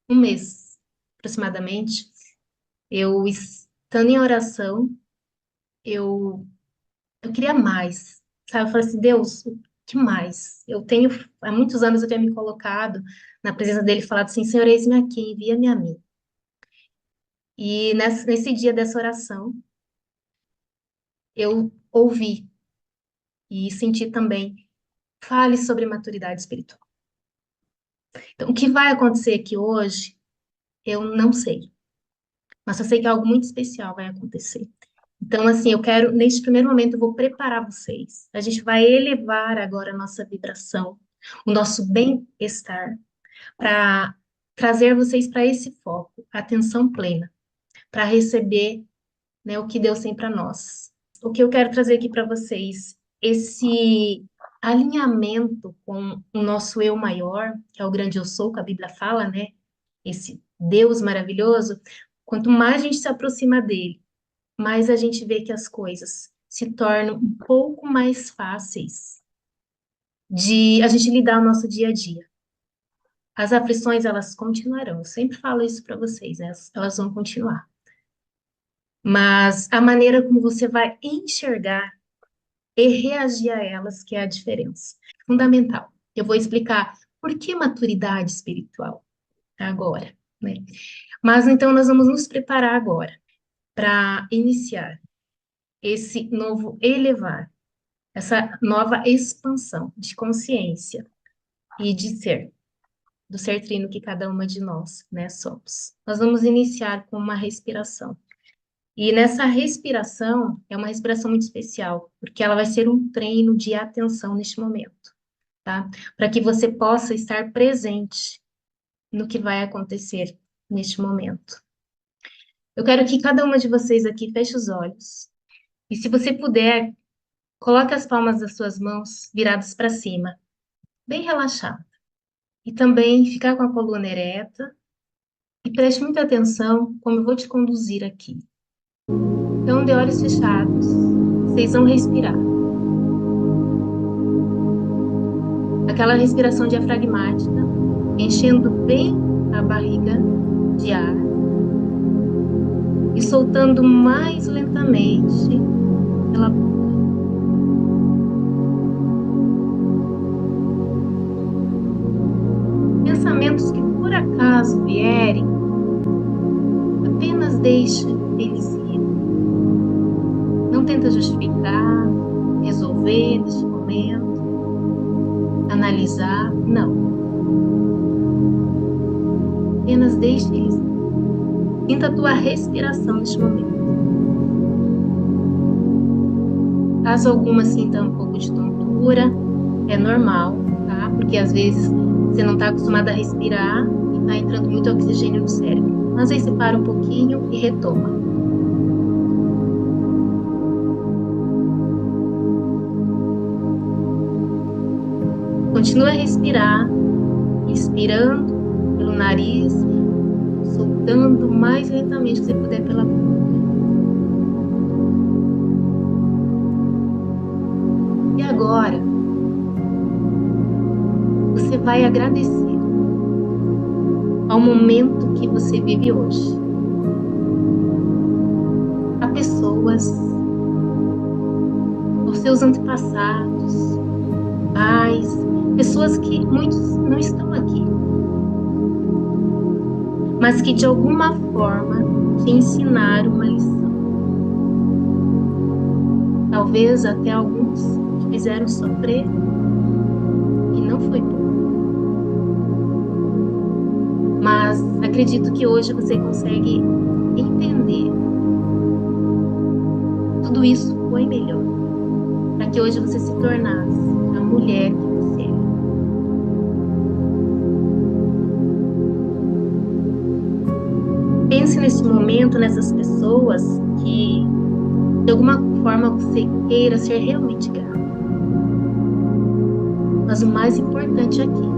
um mês, aproximadamente, eu estando em oração, eu, eu queria mais, sabe? Eu falei assim, Deus, o que mais? Há muitos anos eu tenho me colocado na presença dele e falado assim, Senhor, eis-me aqui, envia-me a mim. E nesse dia dessa oração, eu ouvi e senti também, fale sobre maturidade espiritual. Então, o que vai acontecer aqui hoje, eu não sei, mas eu sei que algo muito especial vai acontecer. Então, assim, neste primeiro momento, eu vou preparar vocês. A gente vai elevar agora a nossa vibração, o nosso bem-estar, para trazer vocês para esse foco, atenção plena, para receber, né, o que Deus tem para nós. O que eu quero trazer aqui para vocês, esse alinhamento com o nosso eu maior, que é o grande eu sou, que a Bíblia fala, né? Esse Deus maravilhoso. Quanto mais a gente se aproxima dele, mais a gente vê que as coisas se tornam um pouco mais fáceis de a gente lidar no nosso dia a dia. As aflições, elas continuarão. Eu sempre falo isso para vocês, né? Elas vão continuar. Mas a maneira como você vai enxergar e reagir a elas que é a diferença. Fundamental. Eu vou explicar por que maturidade espiritual agora, né? Mas então nós vamos nos preparar agora para iniciar esse novo elevar, essa nova expansão de consciência e de ser, do ser trino que cada uma de nós, né, somos. Nós vamos iniciar com uma respiração. E nessa respiração, é uma respiração muito especial, porque ela vai ser um treino de atenção neste momento, tá? Para que você possa estar presente no que vai acontecer neste momento. Eu quero que cada uma de vocês aqui feche os olhos. E se você puder, coloque as palmas das suas mãos viradas para cima, bem relaxado. E também ficar com a coluna ereta. E preste muita atenção como eu vou te conduzir aqui. Então, de olhos fechados, vocês vão respirar. Aquela respiração diafragmática, enchendo bem a barriga de ar e soltando mais lentamente pela boca. Pensamentos que por acaso vierem, apenas deixe eles ir. Não tenta justificar, resolver neste momento, analisar, não. Apenas deixe eles ir. Sinta a tua respiração neste momento. Caso alguma sinta um pouco de tontura, é normal, tá? Porque às vezes você não está acostumado a respirar e está entrando muito oxigênio no cérebro. Mas aí você para um pouquinho e retoma. Continua a respirar, inspirando pelo nariz, soltando o mais lentamente que você puder pela boca. E agora, você vai agradecer ao momento que você vive hoje. A pessoas, aos seus antepassados, pais, pessoas que muitos não estão aqui, mas que de alguma forma te ensinaram uma lição. Talvez até alguns te fizeram sofrer e não foi bom. Mas acredito que hoje você consegue entender. Tudo isso foi melhor, para que hoje você se tornasse a mulher que você é. Pense nesse momento, nessas pessoas que de alguma forma você queira ser realmente grata. Mas o mais importante aqui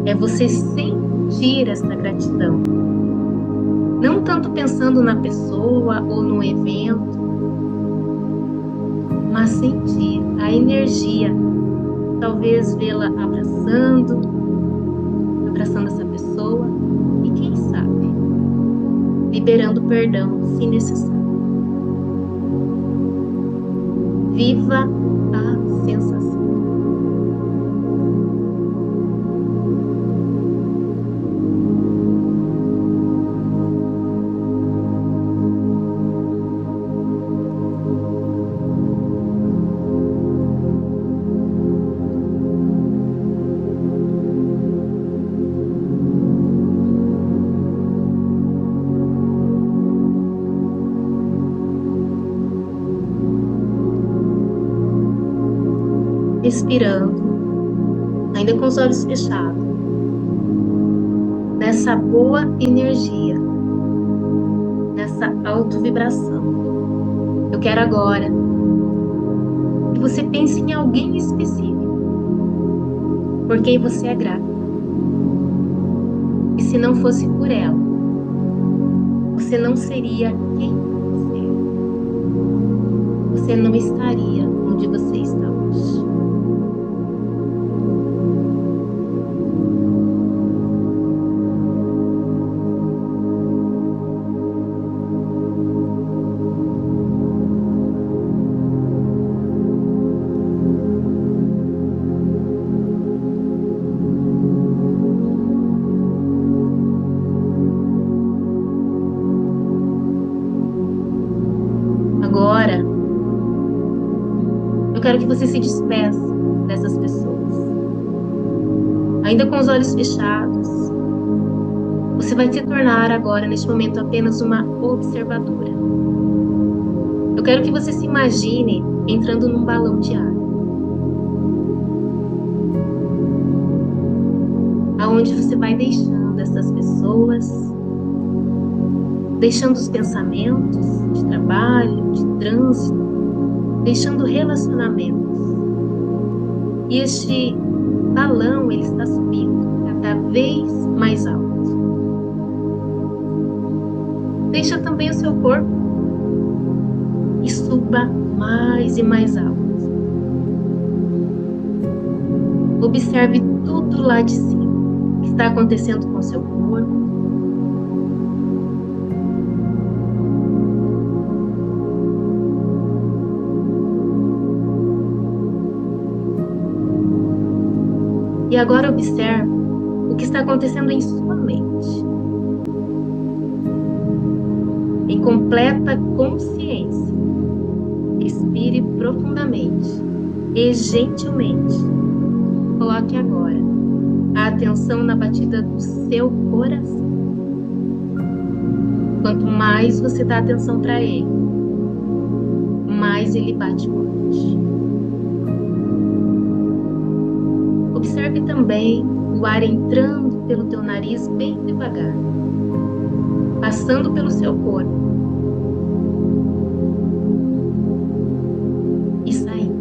é você sentir essa gratidão. Não tanto pensando na pessoa ou no evento, mas sentir a energia. Talvez vê-la abraçando essa pessoa liberando perdão se necessário. Viva a sensação. Respirando, ainda com os olhos fechados, nessa boa energia, nessa autovibração. Eu quero agora que você pense em alguém específico, por quem você é grato. E se não fosse por ela, você não seria quem você é. Você não estaria onde você está hoje. Agora, eu quero que você se despeça dessas pessoas. Ainda com os olhos fechados, você vai se tornar agora, neste momento, apenas uma observadora. Eu quero que você se imagine entrando num balão de ar, aonde você vai deixando essas pessoas, deixando os pensamentos de trabalho, de trânsito, deixando relacionamentos. E este balão, ele está subindo cada vez mais alto. Deixa também o seu corpo e suba mais e mais alto. Observe tudo lá de cima, o que está acontecendo com o seu corpo. E agora observe o que está acontecendo em sua mente. Em completa consciência, respire profundamente e gentilmente. Coloque agora a atenção na batida do seu coração. Quanto mais você dá atenção para ele, mais ele bate forte. Observe também o ar entrando pelo teu nariz bem devagar, passando pelo seu corpo e saindo.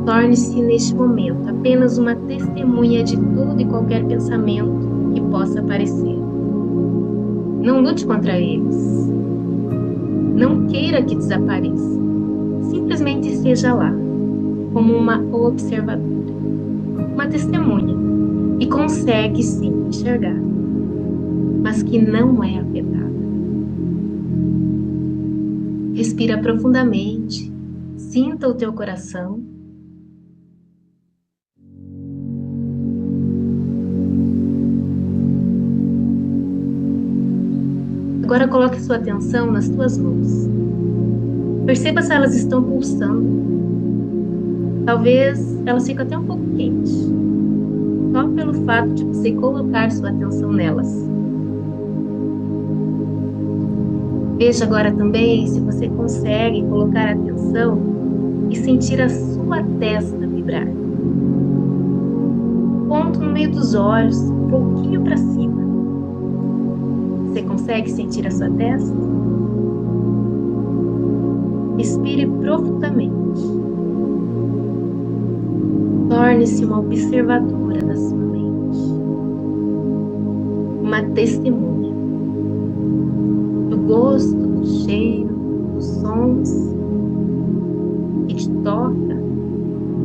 Torne-se neste momento apenas uma testemunha de todo e qualquer pensamento que possa aparecer. Não lute contra eles. Não queira que desapareça. Simplesmente esteja lá, como uma observadora, uma testemunha, e consegue sim enxergar, mas que não é afetada. Respira profundamente, sinta o teu coração. Agora coloque sua atenção nas tuas mãos. Perceba se elas estão pulsando. Talvez elas fiquem até um pouco quentes, só pelo fato de você colocar sua atenção nelas. Veja agora também se você consegue colocar a atenção e sentir a sua testa vibrar. Ponto no meio dos olhos, um pouquinho para cima. Você consegue sentir a sua testa? Respire profundamente. Torne-se uma observadora da sua mente. Uma testemunha do gosto, do cheiro, dos sons que te toca,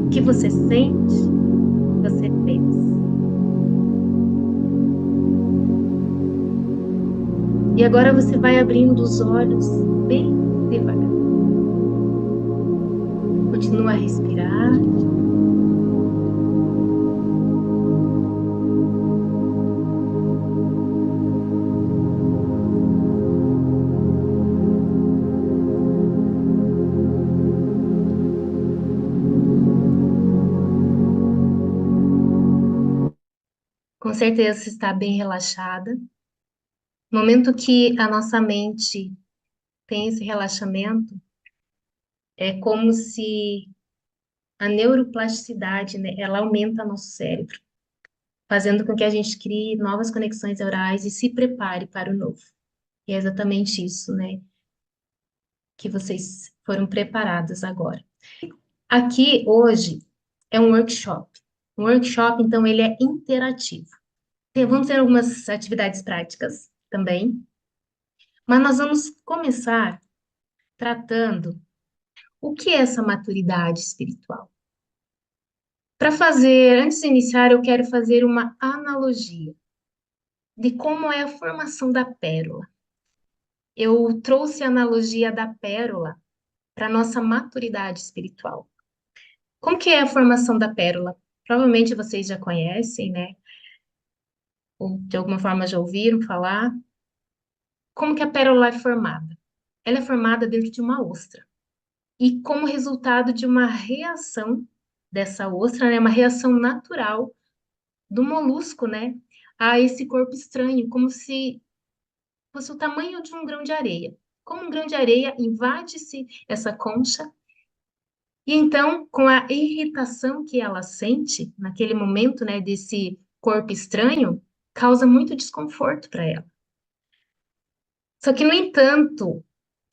o que você sente, o que você pensa. E agora você vai abrindo os olhos bem devagar. Continua a respirar. Com certeza você está bem relaxada. No momento que a nossa mente tem esse relaxamento, é como se a neuroplasticidade, né, ela aumenta nosso cérebro, fazendo com que a gente crie novas conexões neurais e se prepare para o novo. E é exatamente isso, né, que vocês foram preparados agora. Aqui, hoje, é um workshop. Um workshop, então, ele é interativo. Vamos ter algumas atividades práticas também, mas nós vamos começar tratando o que é essa maturidade espiritual. Para fazer, antes de iniciar, eu quero fazer uma analogia de como é a formação da pérola. Eu trouxe a analogia da pérola para a nossa maturidade espiritual. Como que é a formação da pérola? Provavelmente vocês já conhecem, né? Ou de alguma forma já ouviram falar. Como que a pérola é formada? Ela é formada dentro de uma ostra. E como resultado de uma reação dessa ostra, né? Uma reação natural do molusco, né? A esse corpo estranho, como se fosse o tamanho de um grão de areia. Como um grão de areia invade-se essa concha, e então, com a irritação que ela sente naquele momento, né, desse corpo estranho, causa muito desconforto para ela. Só que, no entanto,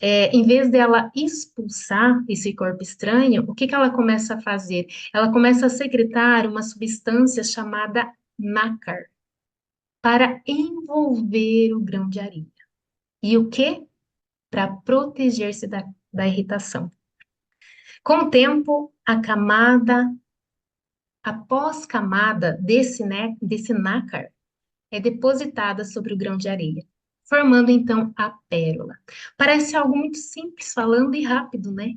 em vez dela expulsar esse corpo estranho, o que que ela começa a fazer? Ela começa a secretar uma substância chamada nácar para envolver o grão de areia. E o que? Para proteger-se da irritação. Com o tempo, a camada, após camada desse nácar, é depositada sobre o grão de areia, formando então a pérola. Parece algo muito simples falando e rápido, né?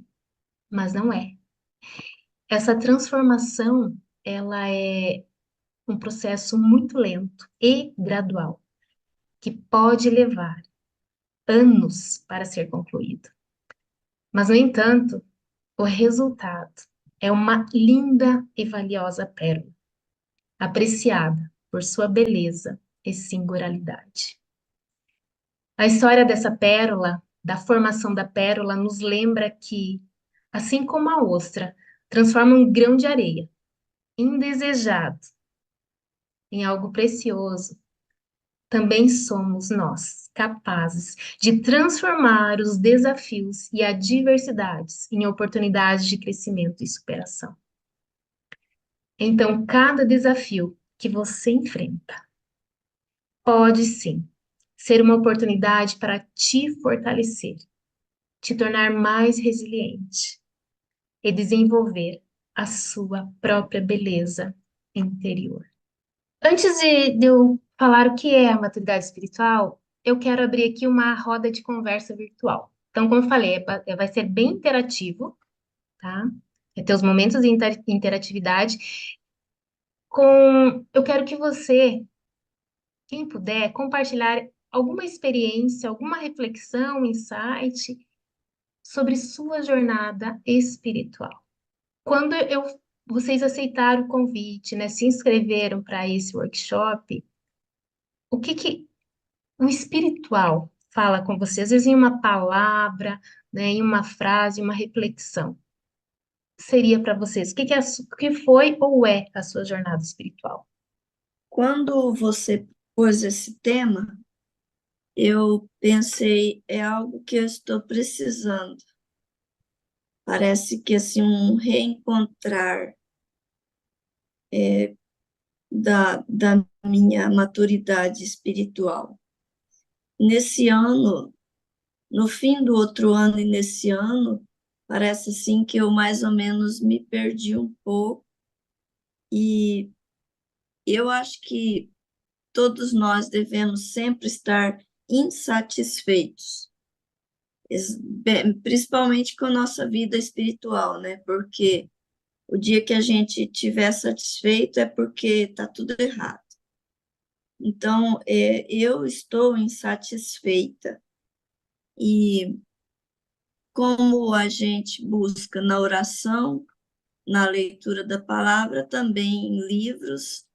Mas não é. Essa transformação, ela é um processo muito lento e gradual, que pode levar anos para ser concluído. Mas, no entanto, o resultado é uma linda e valiosa pérola, apreciada por sua beleza e singularidade. A história dessa pérola, da formação da pérola, nos lembra que, assim como a ostra transforma um grão de areia indesejado em algo precioso, também somos nós capazes de transformar os desafios e adversidades em oportunidades de crescimento e superação. Então, cada desafio que você enfrenta pode sim ser uma oportunidade para te fortalecer, te tornar mais resiliente e desenvolver a sua própria beleza interior. Antes de eu falar o que é a maturidade espiritual, eu quero abrir aqui uma roda de conversa virtual. Então, como eu falei, vai ser bem interativo, tá? Vai ter os momentos de interatividade. Eu quero que você, quem puder, compartilhar alguma experiência, alguma reflexão, insight sobre sua jornada espiritual. Quando vocês aceitaram o convite, né, se inscreveram para esse workshop, o que que o espiritual fala com você? Às vezes em uma palavra, né, em uma frase, uma reflexão. Seria para vocês? O que foi ou é a sua jornada espiritual? Quando você pôs esse tema, eu pensei, é algo que eu estou precisando. Parece que assim um reencontrar da minha maturidade espiritual. Nesse ano, no fim do outro ano e nesse ano, parece assim que eu mais ou menos me perdi um pouco e eu acho que todos nós devemos sempre estar insatisfeitos, principalmente com a nossa vida espiritual, né? Porque o dia que a gente estiver satisfeito é porque está tudo errado. Então, eu estou insatisfeita. E como a gente busca na oração, na leitura da palavra, também em livros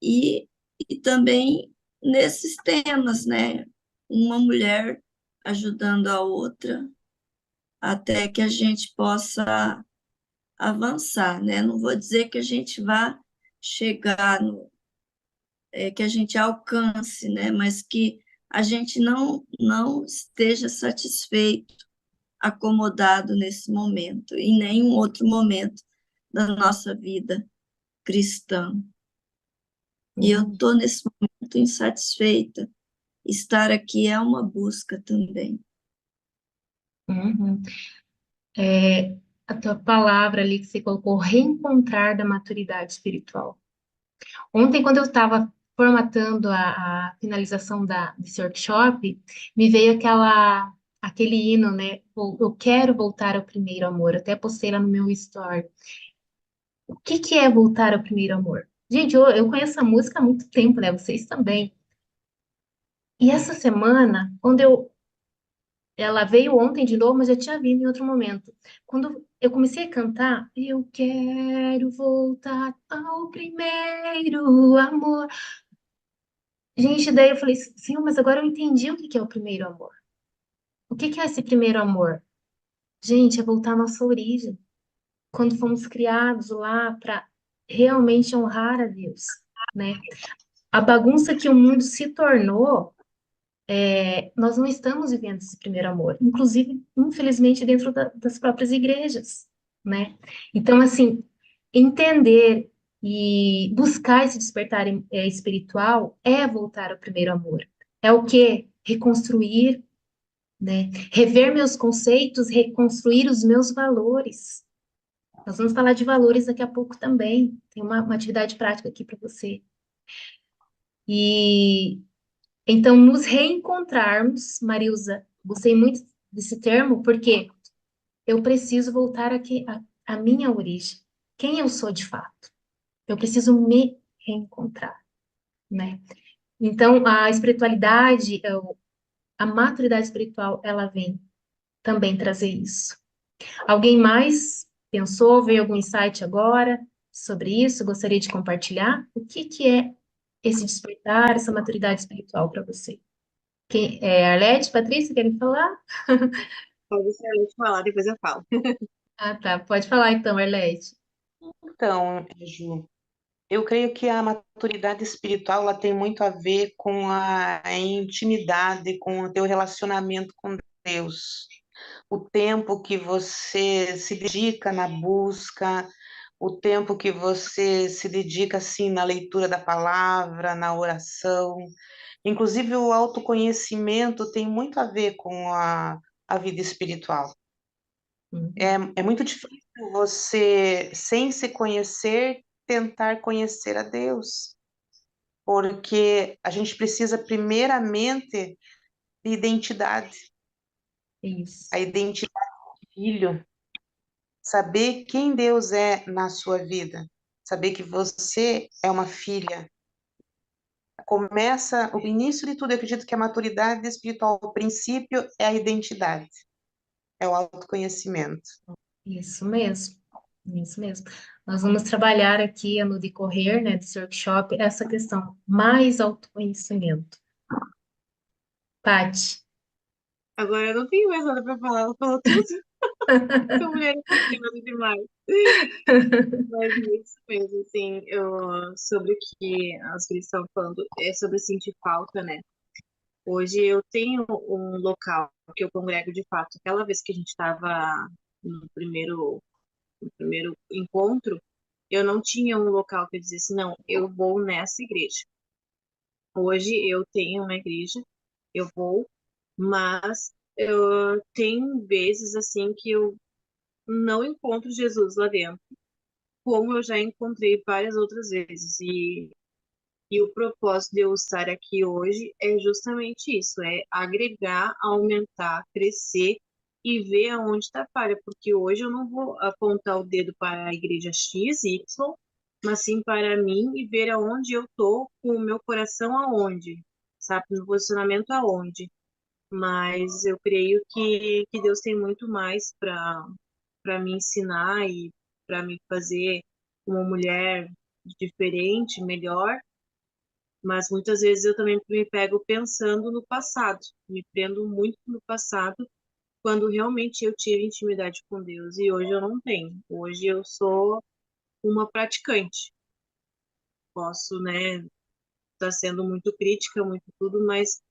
e, e também nesses temas, né? Uma mulher ajudando a outra, até que a gente possa avançar, né? Não vou dizer que a gente vá chegar no, que a gente alcance, né? Mas que a gente não esteja satisfeito, acomodado nesse momento, em nenhum outro momento da nossa vida cristã. E eu Uhum. estou nesse momento insatisfeita. Estar aqui é uma busca também. Uhum. É, a tua palavra ali que você colocou, reencontrar da maturidade espiritual. Ontem, quando eu estava formatando a finalização desse workshop, me veio aquele hino, né? Eu quero voltar ao primeiro amor. Eu até postei lá no meu story. O que que é voltar ao primeiro amor? Gente, eu conheço a música há muito tempo, né? Vocês também. E essa semana, ela veio ontem de novo, mas já tinha vindo em outro momento. Quando eu comecei a cantar, eu quero voltar ao primeiro amor. Gente, daí eu falei, Senhor, mas agora eu entendi o que que é o primeiro amor. O que que é esse primeiro amor? Gente, é voltar à nossa origem. Quando fomos criados lá para realmente honrar a Deus, né? A bagunça que o mundo se tornou, nós não estamos vivendo esse primeiro amor, inclusive, infelizmente, dentro das próprias igrejas, né? Então, assim, entender e buscar esse despertar espiritual é voltar ao primeiro amor. É o quê? Reconstruir, né? Rever meus conceitos, reconstruir os meus valores. Nós vamos falar de valores daqui a pouco também. Tem uma atividade prática aqui para você. E então, nos reencontrarmos, Marilza, gostei muito desse termo, porque eu preciso voltar aqui à minha origem. Quem eu sou de fato? Eu preciso me reencontrar, né? Então, a espiritualidade, a maturidade espiritual, ela vem também trazer isso. Alguém mais pensou, veio algum insight agora sobre isso? Gostaria de compartilhar? O que que é esse despertar, essa maturidade espiritual para você? Arlete, Patrícia, querem falar? Pode ser eu te falar, depois eu falo. Ah, tá. Pode falar então, Arlete. Então, Ju, eu creio que a maturidade espiritual ela tem muito a ver com a intimidade, com o teu relacionamento com Deus. O tempo que você se dedica na busca, o tempo que você se dedica assim na leitura da palavra, na oração. Inclusive o autoconhecimento tem muito a ver com a vida espiritual. É, Uhum. é muito difícil você, sem se conhecer, tentar conhecer a Deus, porque a gente precisa primeiramente de identidade, a Isso, identidade de filho, saber quem Deus é na sua vida, saber que você é uma filha. Começa o início de tudo, eu acredito que a maturidade espiritual, o princípio é a identidade, é o autoconhecimento. isso mesmo. Isso mesmo. Nós vamos trabalhar aqui no decorrer, né, desse workshop, essa questão mais autoconhecimento. Paty. Agora eu não tenho mais nada para falar, ela falou tudo. Essa mulher é incrível demais. Mas é isso mesmo, assim, sobre o que as gurias estão falando, é sobre sentir falta, né? Hoje eu tenho um local que eu congrego de fato. Aquela vez que a gente estava no primeiro encontro, eu não tinha um local que eu dissesse, não, eu vou nessa igreja. Hoje eu tenho uma igreja, eu vou, mas eu tenho vezes assim que eu não encontro Jesus lá dentro, como eu já encontrei várias outras vezes. E o propósito de eu estar aqui hoje é justamente isso, é agregar, aumentar, crescer e ver aonde está a falha, porque hoje eu não vou apontar o dedo para a igreja X, Y, mas sim para mim e ver aonde eu tô com o meu coração aonde, sabe, no posicionamento aonde. Mas eu creio que Deus tem muito mais para me ensinar e para me fazer uma mulher diferente, melhor, mas muitas vezes eu também me pego pensando no passado, me prendo muito no passado, quando realmente eu tive intimidade com Deus e hoje eu não tenho. Hoje eu sou uma praticante. Posso, né, estar sendo muito crítica, muito tudo, mas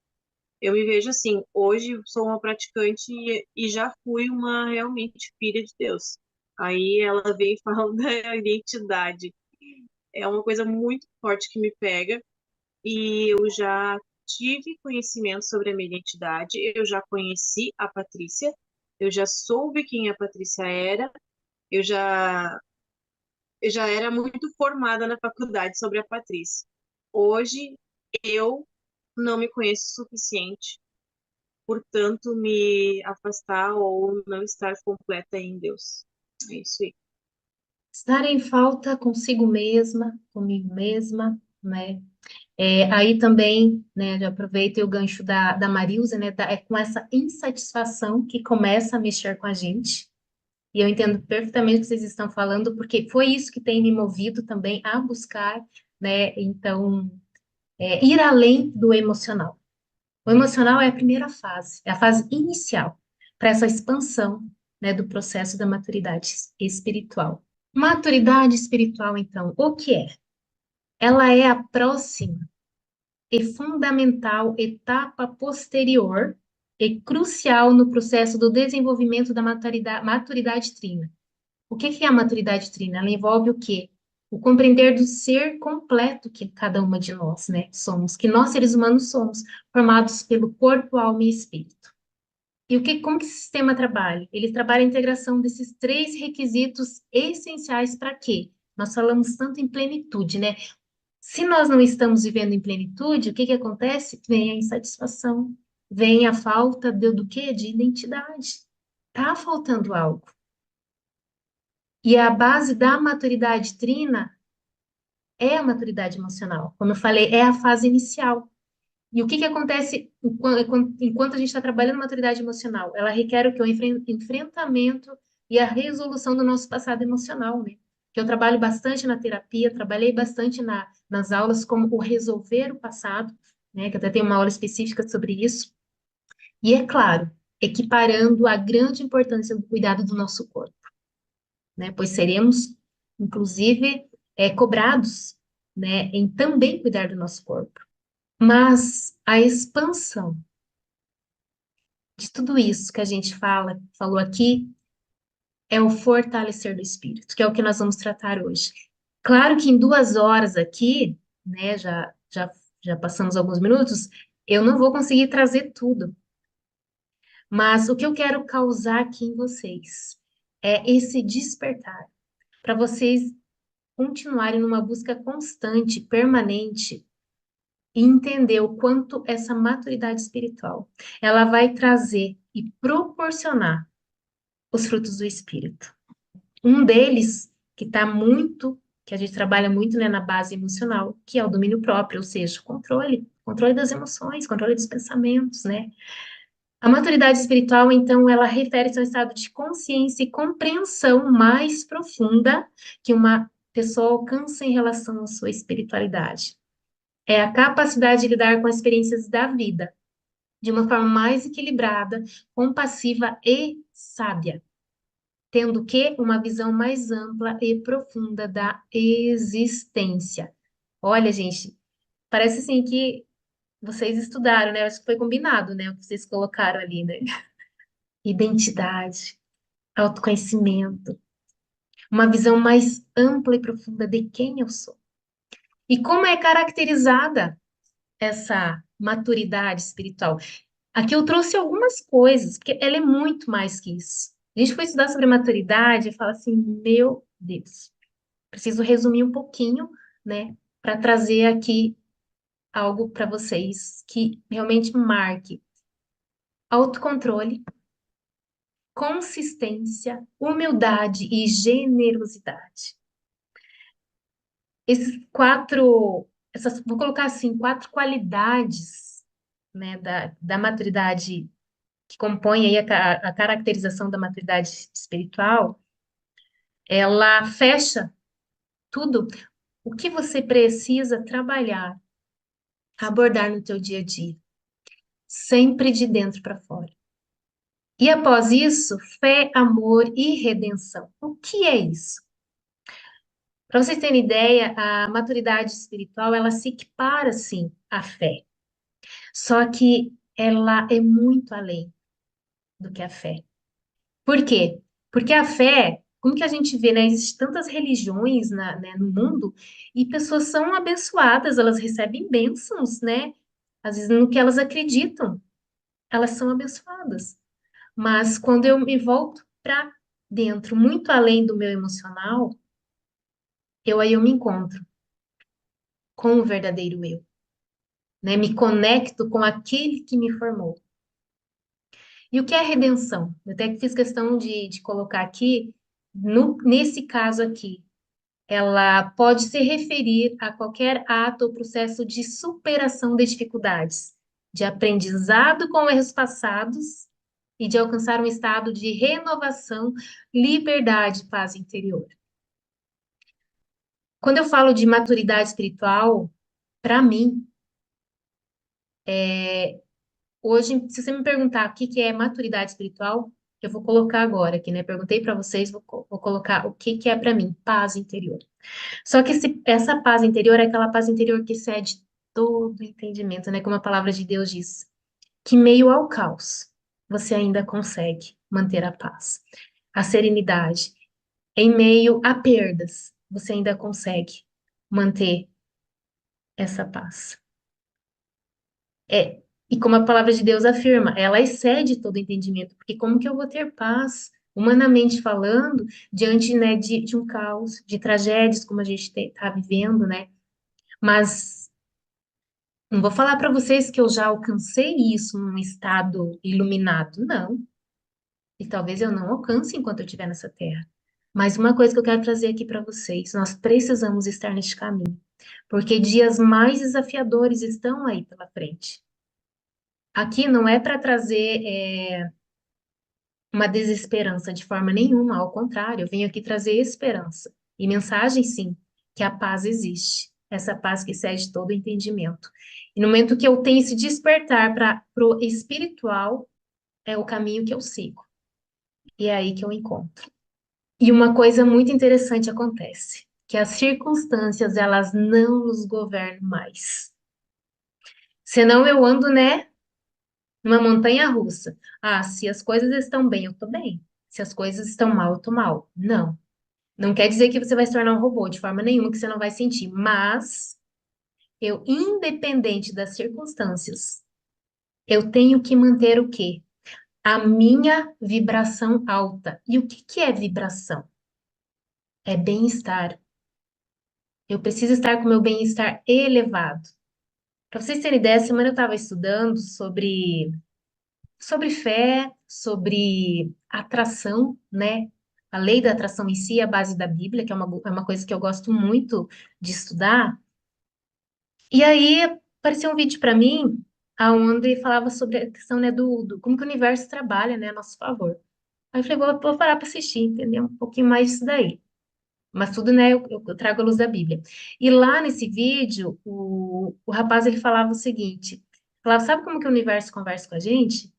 eu me vejo assim, hoje sou uma praticante e já fui uma realmente filha de Deus. Aí ela vem e fala da identidade. É uma coisa muito forte que me pega e eu já tive conhecimento sobre a minha identidade, eu já conheci a Patrícia, eu já soube quem a Patrícia era, eu já, eu já era muito formada na faculdade sobre a Patrícia. Hoje eu não me conheço o suficiente, portanto, me afastar ou não estar completa em Deus. É isso aí. Estar em falta consigo mesma, comigo mesma, né? Aí também, né, já aproveitei o gancho da Marilza, né, é com essa insatisfação que começa a mexer com a gente. E eu entendo perfeitamente o que vocês estão falando, porque foi isso que tem me movido também a buscar, né, então, ir além do emocional. O emocional é a primeira fase, é a fase inicial para essa expansão, né, do processo da maturidade espiritual. Maturidade espiritual, então, o que é? Ela é a próxima e fundamental etapa posterior e crucial no processo do desenvolvimento da maturidade trina. O que é a maturidade trina? Ela envolve o quê? O compreender do ser completo que cada uma de nós, né, somos, que nós seres humanos somos, formados pelo corpo, alma e espírito. E como que esse sistema trabalha? Ele trabalha a integração desses três requisitos essenciais para quê? Nós falamos tanto em plenitude, né? Se nós não estamos vivendo em plenitude, o que acontece? Vem a insatisfação, vem a falta do quê? De identidade. Tá faltando algo. E a base da maturidade trina é a maturidade emocional. Como eu falei, é a fase inicial. E o que acontece enquanto a gente está trabalhando maturidade emocional? Ela requer o que? O enfrentamento e a resolução do nosso passado emocional, né? Que eu trabalho bastante na terapia, trabalhei bastante nas aulas como o resolver o passado, né? Que até tem uma aula específica sobre isso. E é claro, equiparando a grande importância do cuidado do nosso corpo, né? Pois seremos, inclusive, cobrados, né, em também cuidar do nosso corpo. Mas a expansão de tudo isso que a gente falou aqui, é o fortalecer do espírito, que é o que nós vamos tratar hoje. Claro que em 2 horas aqui, né, já passamos alguns minutos, eu não vou conseguir trazer tudo, mas o que eu quero causar aqui em vocês é esse despertar, para vocês continuarem numa busca constante, permanente, e entender o quanto essa maturidade espiritual, ela vai trazer e proporcionar os frutos do Espírito. Um deles, que a gente trabalha muito, né, na base emocional, que é o domínio próprio, ou seja, controle das emoções, controle dos pensamentos, né? A maturidade espiritual, então, ela refere-se ao estado de consciência e compreensão mais profunda que uma pessoa alcança em relação à sua espiritualidade. É a capacidade de lidar com as experiências da vida de uma forma mais equilibrada, compassiva e sábia, tendo que uma visão mais ampla e profunda da existência. Olha, gente, parece assim que vocês estudaram, né? Acho que foi combinado, né? O que vocês colocaram ali, né? Identidade, autoconhecimento, uma visão mais ampla e profunda de quem eu sou. E como é caracterizada essa maturidade espiritual? Aqui eu trouxe algumas coisas, porque ela é muito mais que isso. A gente foi estudar sobre maturidade e fala assim, meu Deus, preciso resumir um pouquinho, né, para trazer aqui algo para vocês que realmente marque autocontrole, consistência, humildade e generosidade. Esses quatro, vou colocar assim, quatro qualidades, né, da maturidade que compõe aí a caracterização da maturidade espiritual, ela fecha tudo o que você precisa trabalhar, abordar no teu dia a dia, sempre de dentro para fora. E após isso, fé, amor e redenção. O que é isso? Para vocês terem ideia, a maturidade espiritual, ela se equipara, sim, à fé. Só que ela é muito além do que a fé. Por quê? Porque a fé, como que a gente vê, né? Existem tantas religiões né, no mundo e pessoas são abençoadas, elas recebem bênçãos, né? Às vezes no que elas acreditam, elas são abençoadas. Mas quando eu me volto para dentro, muito além do meu emocional, eu me encontro com o verdadeiro eu, né? Me conecto com aquele que me formou. E o que é redenção? Eu até fiz questão de colocar aqui, nesse caso aqui, ela pode se referir a qualquer ato ou processo de superação de dificuldades, de aprendizado com erros passados e de alcançar um estado de renovação, liberdade e paz interior. Quando eu falo de maturidade espiritual, para mim, hoje, se você me perguntar o que que é maturidade espiritual, eu vou colocar agora aqui, né? Perguntei para vocês, vou colocar o que que é para mim, paz interior. Só que essa paz interior é aquela paz interior que excede todo entendimento, né? Como a palavra de Deus diz, que meio ao caos, você ainda consegue manter a paz. A serenidade, em meio a perdas, você ainda consegue manter essa paz. E como a palavra de Deus afirma, ela excede todo entendimento, porque como que eu vou ter paz, humanamente falando, diante, né, de um caos, de tragédias como a gente está vivendo, né? Mas não vou falar para vocês que eu já alcancei isso num estado iluminado, não. E talvez eu não alcance enquanto eu estiver nessa terra. Mas uma coisa que eu quero trazer aqui para vocês, nós precisamos estar neste caminho, porque dias mais desafiadores estão aí pela frente. Aqui não é para trazer uma desesperança de forma nenhuma, ao contrário, eu venho aqui trazer esperança. E mensagem, sim, que a paz existe, essa paz que excede todo o entendimento. E no momento que eu tenho esse despertar para o espiritual, é o caminho que eu sigo. E é aí que eu encontro. E uma coisa muito interessante acontece, que as circunstâncias, elas não nos governam mais. Senão eu ando, né, numa montanha russa. Ah, se as coisas estão bem, eu tô bem. Se as coisas estão mal, eu tô mal. Não. Não quer dizer que você vai se tornar um robô, de forma nenhuma que você não vai sentir. Mas eu, independente das circunstâncias, eu tenho que manter o quê? A minha vibração alta. E o que que é vibração? É bem-estar. Eu preciso estar com o meu bem-estar elevado. Para vocês terem ideia, semana eu estava estudando sobre fé, sobre atração, né? A lei da atração em si, a base da Bíblia, que é uma coisa que eu gosto muito de estudar. E aí apareceu um vídeo para mim, aonde falava sobre a questão, né, do como que o universo trabalha, né, a nosso favor. Aí eu falei, vou parar para assistir, entender um pouquinho mais disso daí. Mas tudo, né, eu trago a luz da Bíblia. E lá nesse vídeo, o rapaz, ele falava o seguinte, falava, sabe como que o universo conversa com a gente?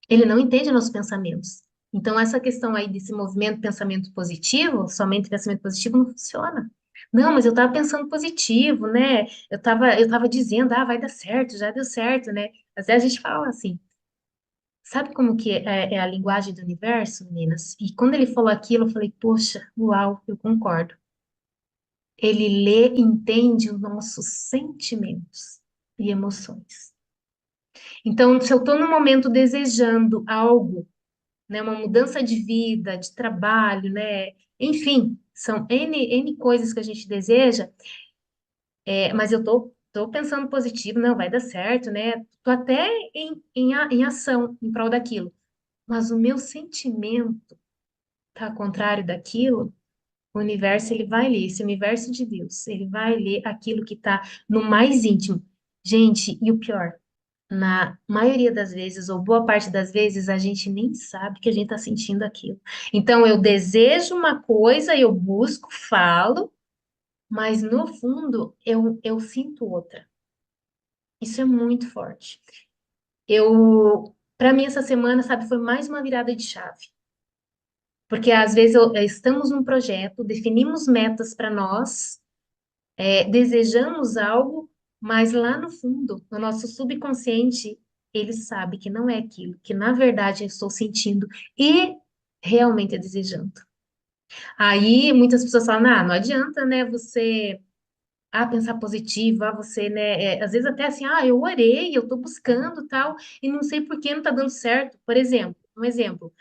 Ele não entende nossos pensamentos. Então, essa questão aí desse movimento pensamento positivo, somente pensamento positivo, não funciona. Não, mas eu estava pensando positivo, né? Eu tava dizendo, vai dar certo, já deu certo, né? Às vezes a gente fala assim. Sabe como que é a linguagem do universo, meninas? E quando ele falou aquilo, eu falei, poxa, uau, eu concordo. Ele lê e entende os nossos sentimentos e emoções. Então, se eu estou no momento desejando algo, né, uma mudança de vida, de trabalho, né, enfim, são N coisas que a gente deseja, mas eu estou tô pensando positivo, não, vai dar certo, né? Tô até em ação em prol daquilo. Mas o meu sentimento tá contrário daquilo, o universo ele vai ler, esse universo de Deus, ele vai ler aquilo que tá no mais íntimo. Gente, e o pior, na maioria das vezes, ou boa parte das vezes, a gente nem sabe que a gente tá sentindo aquilo. Então, eu desejo uma coisa, eu busco, falo, mas no fundo eu sinto outra. Isso é muito forte. Para mim, essa semana, sabe, foi mais uma virada de chave. Porque às vezes estamos num projeto, definimos metas para nós, desejamos algo, mas lá no fundo, no nosso subconsciente, ele sabe que não é aquilo, que na verdade eu estou sentindo e realmente desejando. Aí muitas pessoas falam, não adianta, né, você pensar positivo, você, né, às vezes até assim, eu orei, eu tô buscando tal, e não sei por que não tá dando certo. Por exemplo, um exemplo,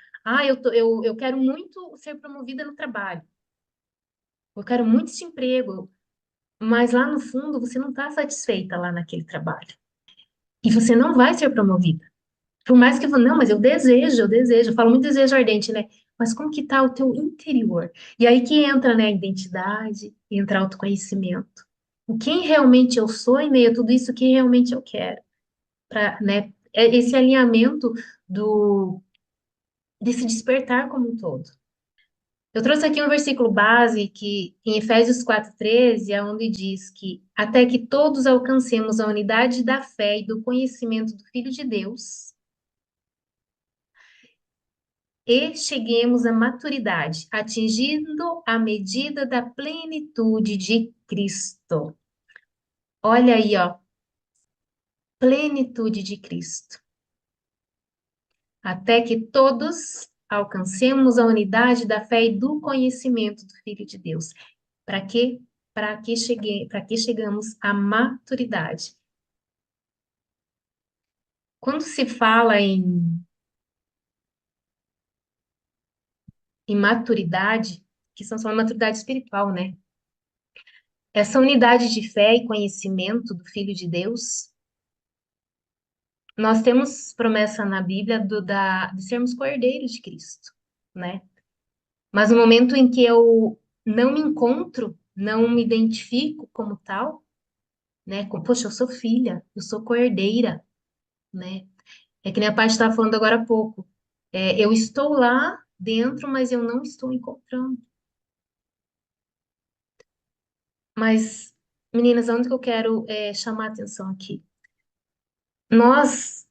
eu quero muito ser promovida no trabalho, eu quero muito esse emprego, mas lá no fundo você não tá satisfeita lá naquele trabalho, e você não vai ser promovida. Por mais que, não, mas eu falo muito desejo ardente, né? Mas como que tá o teu interior? E aí que entra, né, a identidade, entra autoconhecimento. O quem realmente eu sou em meio a tudo isso, o que realmente eu quero, para, né, esse alinhamento do desse despertar como um todo. Eu trouxe aqui um versículo base que em Efésios 4:13, é onde diz que até que todos alcancemos a unidade da fé e do conhecimento do Filho de Deus e cheguemos à maturidade, atingindo a medida da plenitude de Cristo. Olha aí, ó, plenitude de Cristo. Até que todos alcancemos a unidade da fé e do conhecimento do Filho de Deus. Para quê? Para que chegamos à maturidade. Quando se fala em maturidade, que são só maturidade espiritual, né? Essa unidade de fé e conhecimento do Filho de Deus, nós temos promessa na Bíblia de sermos cordeiros de Cristo, né? Mas no momento em que eu não me encontro, não me identifico como tal, né? Poxa, eu sou filha, eu sou cordeira, né? É que nem a parte estava falando agora há pouco. Eu estou lá dentro, mas eu não estou encontrando. Mas, meninas, onde que eu quero chamar a atenção aqui? Nós,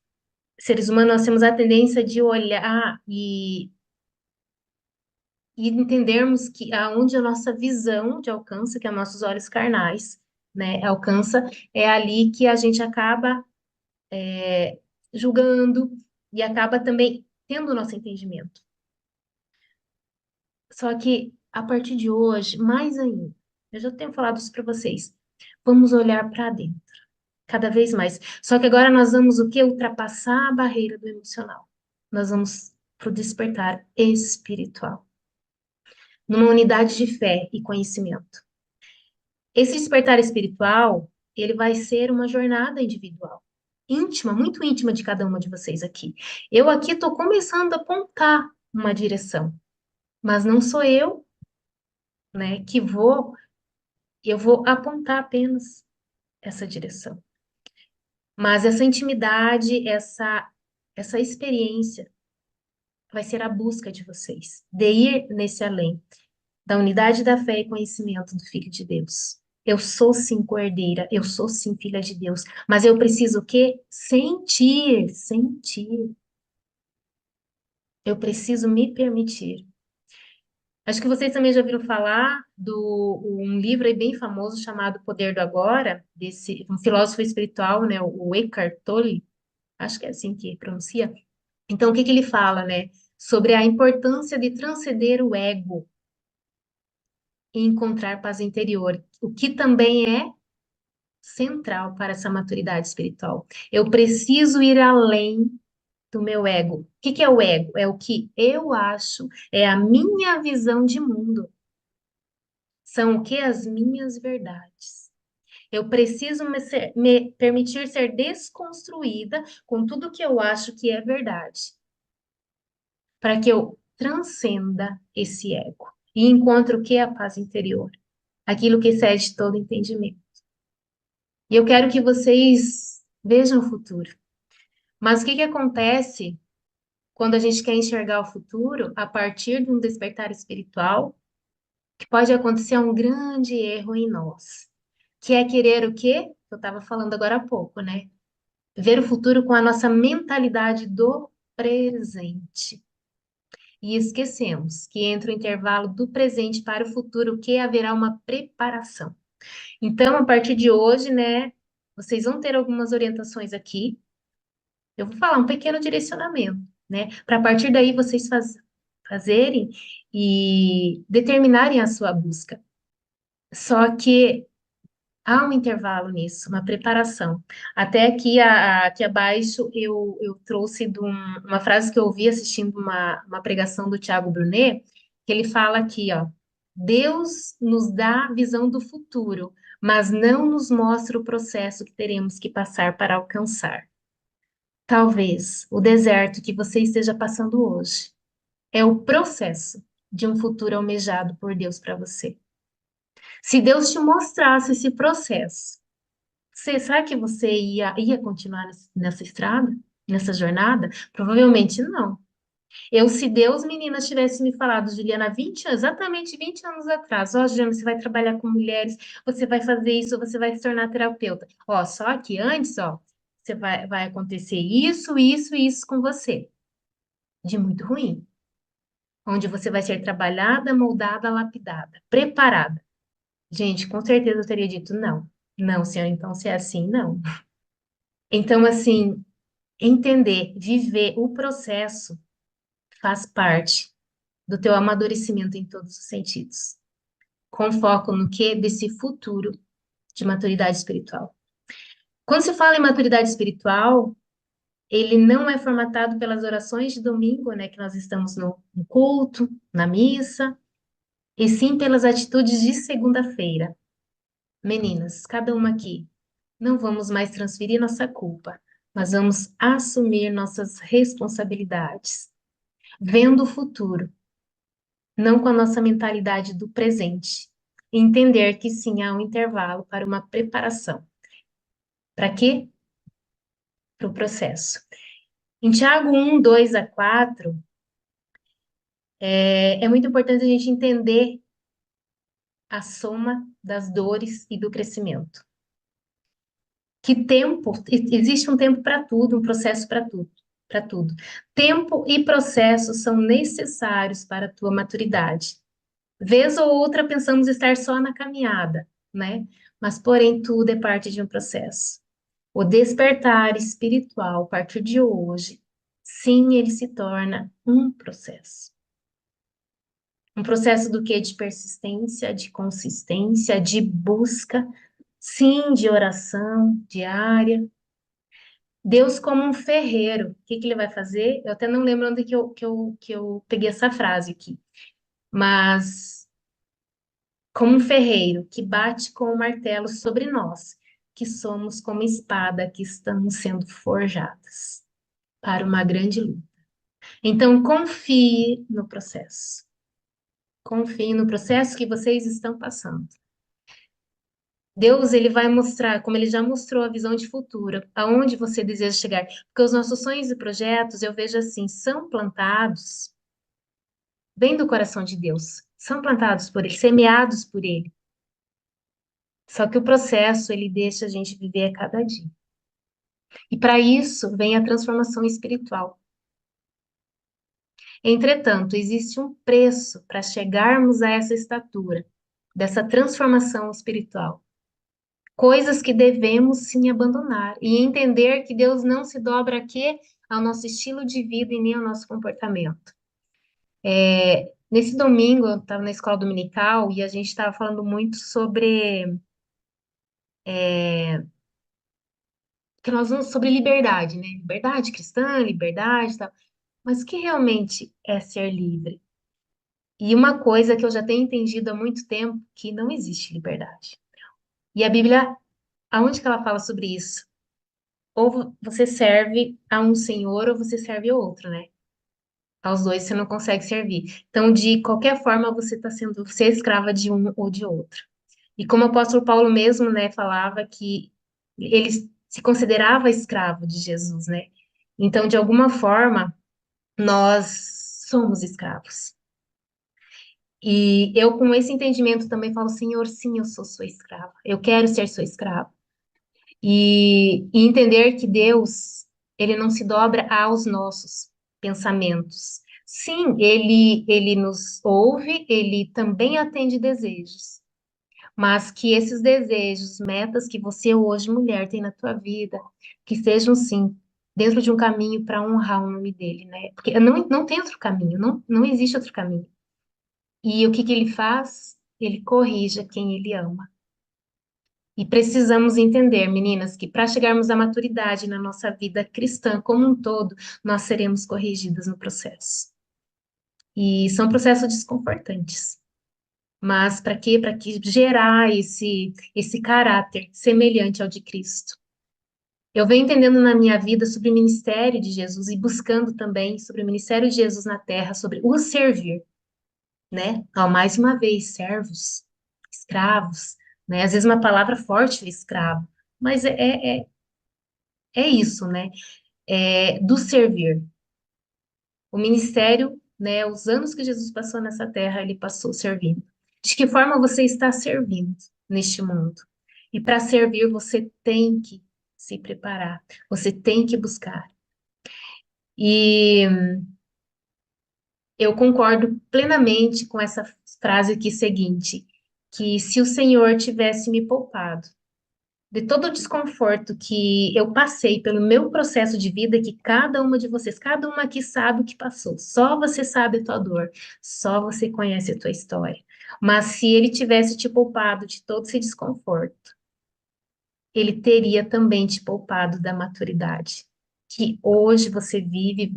seres humanos, nós temos a tendência de olhar e entendermos que aonde a nossa visão de alcance, que é nossos olhos carnais, né, alcança, é ali que a gente acaba julgando e acaba também tendo o nosso entendimento. Só que a partir de hoje, mais ainda, eu já tenho falado isso para vocês, vamos olhar para dentro, cada vez mais. Só que agora nós vamos o quê? Ultrapassar a barreira do emocional. Nós vamos para o despertar espiritual, numa unidade de fé e conhecimento. Esse despertar espiritual, ele vai ser uma jornada individual, íntima, muito íntima de cada uma de vocês aqui. Eu aqui estou começando a apontar uma direção, mas não sou eu, né, eu vou apontar apenas essa direção. Mas essa intimidade, essa experiência vai ser a busca de vocês, de ir nesse além, da unidade da fé e conhecimento do Filho de Deus. Eu sou sim cordeira, eu sou sim filha de Deus, mas eu preciso o quê? Sentir, sentir. Eu preciso me permitir. Acho que vocês também já ouviram falar do um livro aí bem famoso chamado Poder do Agora, desse um filósofo espiritual, né, o Eckhart Tolle, acho que é assim que pronuncia. Então, o que que ele fala, né, sobre a importância de transcender o ego e encontrar paz interior, o que também é central para essa maturidade espiritual. Eu preciso ir além do meu ego. O que que é o ego? É o que eu acho, é a minha visão de mundo. São o que? As minhas verdades. Eu preciso me permitir ser desconstruída com tudo que eu acho que é verdade, para que eu transcenda esse ego e encontre o que é a paz interior, aquilo que excede todo entendimento. E eu quero que vocês vejam o futuro. Mas o que que acontece quando a gente quer enxergar o futuro a partir de um despertar espiritual? Que pode acontecer um grande erro em nós, que é querer o quê? Eu estava falando agora há pouco, né? Ver o futuro com a nossa mentalidade do presente. E esquecemos que entre o intervalo do presente para o futuro, que haverá uma preparação. Então, a partir de hoje, né, vocês vão ter algumas orientações aqui. Eu vou falar um pequeno direcionamento, né? Para a partir daí vocês fazerem e determinarem a sua busca. Só que há um intervalo nisso, uma preparação. Até aqui abaixo eu trouxe uma frase que eu ouvi assistindo uma pregação do Tiago Brunet, que ele fala aqui, ó, Deus nos dá a visão do futuro, mas não nos mostra o processo que teremos que passar para alcançar. Talvez o deserto que você esteja passando hoje é o processo de um futuro almejado por Deus para você. Se Deus te mostrasse esse processo, será que você ia continuar nessa estrada, nessa jornada? Provavelmente não. Se Deus, menina, tivesse me falado, Juliana, 20 anos, exatamente 20 anos atrás, ó, Juliana, você vai trabalhar com mulheres, você vai fazer isso, você vai se tornar terapeuta. Ó, só que antes, ó, vai acontecer isso e isso com você, de muito ruim, onde você vai ser trabalhada, moldada, lapidada, preparada. Gente, com certeza eu teria dito não. Não, senhor, então se é assim, não. Então, assim, entender, viver o processo faz parte do teu amadurecimento em todos os sentidos. Com foco no que? Desse futuro de maturidade espiritual. Quando se fala em maturidade espiritual, ele não é formatado pelas orações de domingo, né, que nós estamos no culto, na missa, e sim pelas atitudes de segunda-feira. Meninas, cada uma aqui, não vamos mais transferir nossa culpa, mas vamos assumir nossas responsabilidades, vendo o futuro, não com a nossa mentalidade do presente. E entender que sim, há um intervalo para uma preparação. Para quê? Para o processo. Em Tiago 1, 2 a 4, é muito importante a gente entender a soma das dores e do crescimento. Que tempo, existe um tempo para tudo, um processo para tudo. Tempo e processo são necessários para a tua maturidade. Vez ou outra pensamos estar só na caminhada, né? Mas, porém, tudo é parte de um processo. O despertar espiritual, a partir de hoje, sim, ele se torna um processo. Um processo do quê? De persistência, de consistência, de busca, sim, de oração diária. Deus como um ferreiro, o que que ele vai fazer? Eu até não lembro onde que eu peguei essa frase aqui, mas como um ferreiro que bate com o martelo sobre nós, que somos como espada que estamos sendo forjadas para uma grande luta. Então, confie no processo. Confie no processo que vocês estão passando. Deus, ele vai mostrar, como ele já mostrou a visão de futuro, aonde você deseja chegar. Porque os nossos sonhos e projetos, eu vejo assim, são plantados bem do coração de Deus. São plantados por ele, semeados por ele. Só que o processo, ele deixa a gente viver a cada dia. E para isso vem a transformação espiritual. Entretanto, existe um preço para chegarmos a essa estatura, dessa transformação espiritual. Coisas que devemos sim abandonar e entender que Deus não se dobra aqui ao nosso estilo de vida e nem ao nosso comportamento. Nesse domingo, eu estava na escola dominical e a gente estava falando muito sobre sobre liberdade, né? Liberdade cristã, liberdade e tal. Mas o que realmente é ser livre? E uma coisa que eu já tenho entendido há muito tempo, que não existe liberdade. E a Bíblia Aonde que ela fala sobre isso? Ou você serve a um senhor ou você serve a outro, né? Aos dois você não consegue servir. Então, de qualquer forma, você está sendo, você é escrava de um ou de outro. E como o apóstolo Paulo mesmo, né, falava que ele se considerava escravo de Jesus, né? Então, de alguma forma, nós somos escravos. E eu, com esse entendimento, também falo, Senhor, sim, eu sou sua escrava. Eu quero ser sua escrava. E entender que Deus, ele não se dobra aos nossos pensamentos. Sim, ele nos ouve, ele também atende desejos, mas que esses desejos, metas que você hoje, mulher, tem na tua vida, que sejam, sim, dentro de um caminho para honrar o nome dele, né? Porque não tem outro caminho, não existe outro caminho. E o que que ele faz? Ele corrige quem ele ama. E precisamos entender, meninas, que para chegarmos à maturidade na nossa vida cristã como um todo, nós seremos corrigidas no processo. E são processos desconfortantes. Mas para quê? Para que gerar esse caráter semelhante ao de Cristo. Eu venho entendendo na minha vida sobre o ministério de Jesus e buscando também sobre o ministério de Jesus na terra, sobre o servir, né? Então, mais uma vez, servos, escravos, né? Às vezes uma palavra forte, escravo, mas é isso, né? É, do servir. O ministério, né? Os anos que Jesus passou nessa terra, ele passou servindo. De que forma você está servindo neste mundo? E para servir, você tem que se preparar, você tem que buscar. E eu concordo plenamente com essa frase aqui seguinte, que se o Senhor tivesse me poupado de todo o desconforto que eu passei pelo meu processo de vida, que cada uma de vocês, cada uma aqui sabe o que passou. Só você sabe a tua dor, só você conhece a tua história. Mas se ele tivesse te poupado de todo esse desconforto, ele teria também te poupado da maturidade que hoje você vive.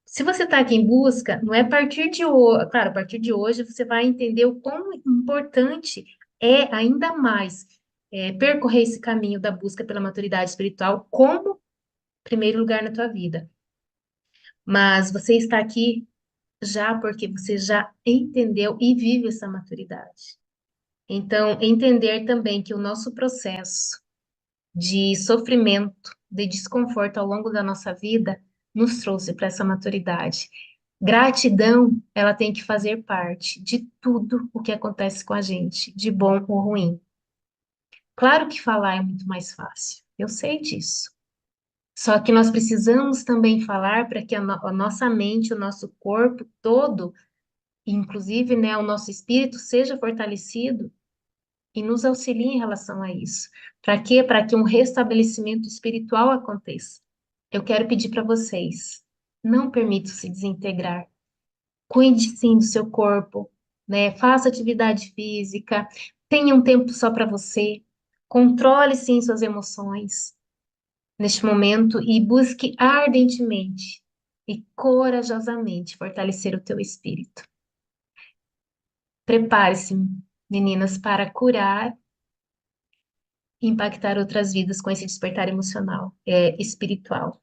Se você está aqui em busca, não é a partir de hoje, claro, a partir de hoje você vai entender o quão importante é ainda mais percorrer esse caminho da busca pela maturidade espiritual como primeiro lugar na tua vida. Mas você está aqui já porque você já entendeu e vive essa maturidade. Então, entender também que o nosso processo de sofrimento, de desconforto ao longo da nossa vida, nos trouxe para essa maturidade. Gratidão, ela tem que fazer parte de tudo o que acontece com a gente, de bom ou ruim. Claro que falar é muito mais fácil, eu sei disso. Só que nós precisamos também falar para que a nossa mente, o nosso corpo todo, inclusive, né, o nosso espírito seja fortalecido e nos auxilie em relação a isso. Para quê? Para que um restabelecimento espiritual aconteça. Eu quero pedir para vocês, não permitam se desintegrar. Cuide sim do seu corpo, né? Faça atividade física, tenha um tempo só para você. Controle sim suas emoções neste momento e busque ardentemente e corajosamente fortalecer o teu espírito. Prepare-se, meninas, para curar impactar outras vidas com esse despertar emocional, espiritual,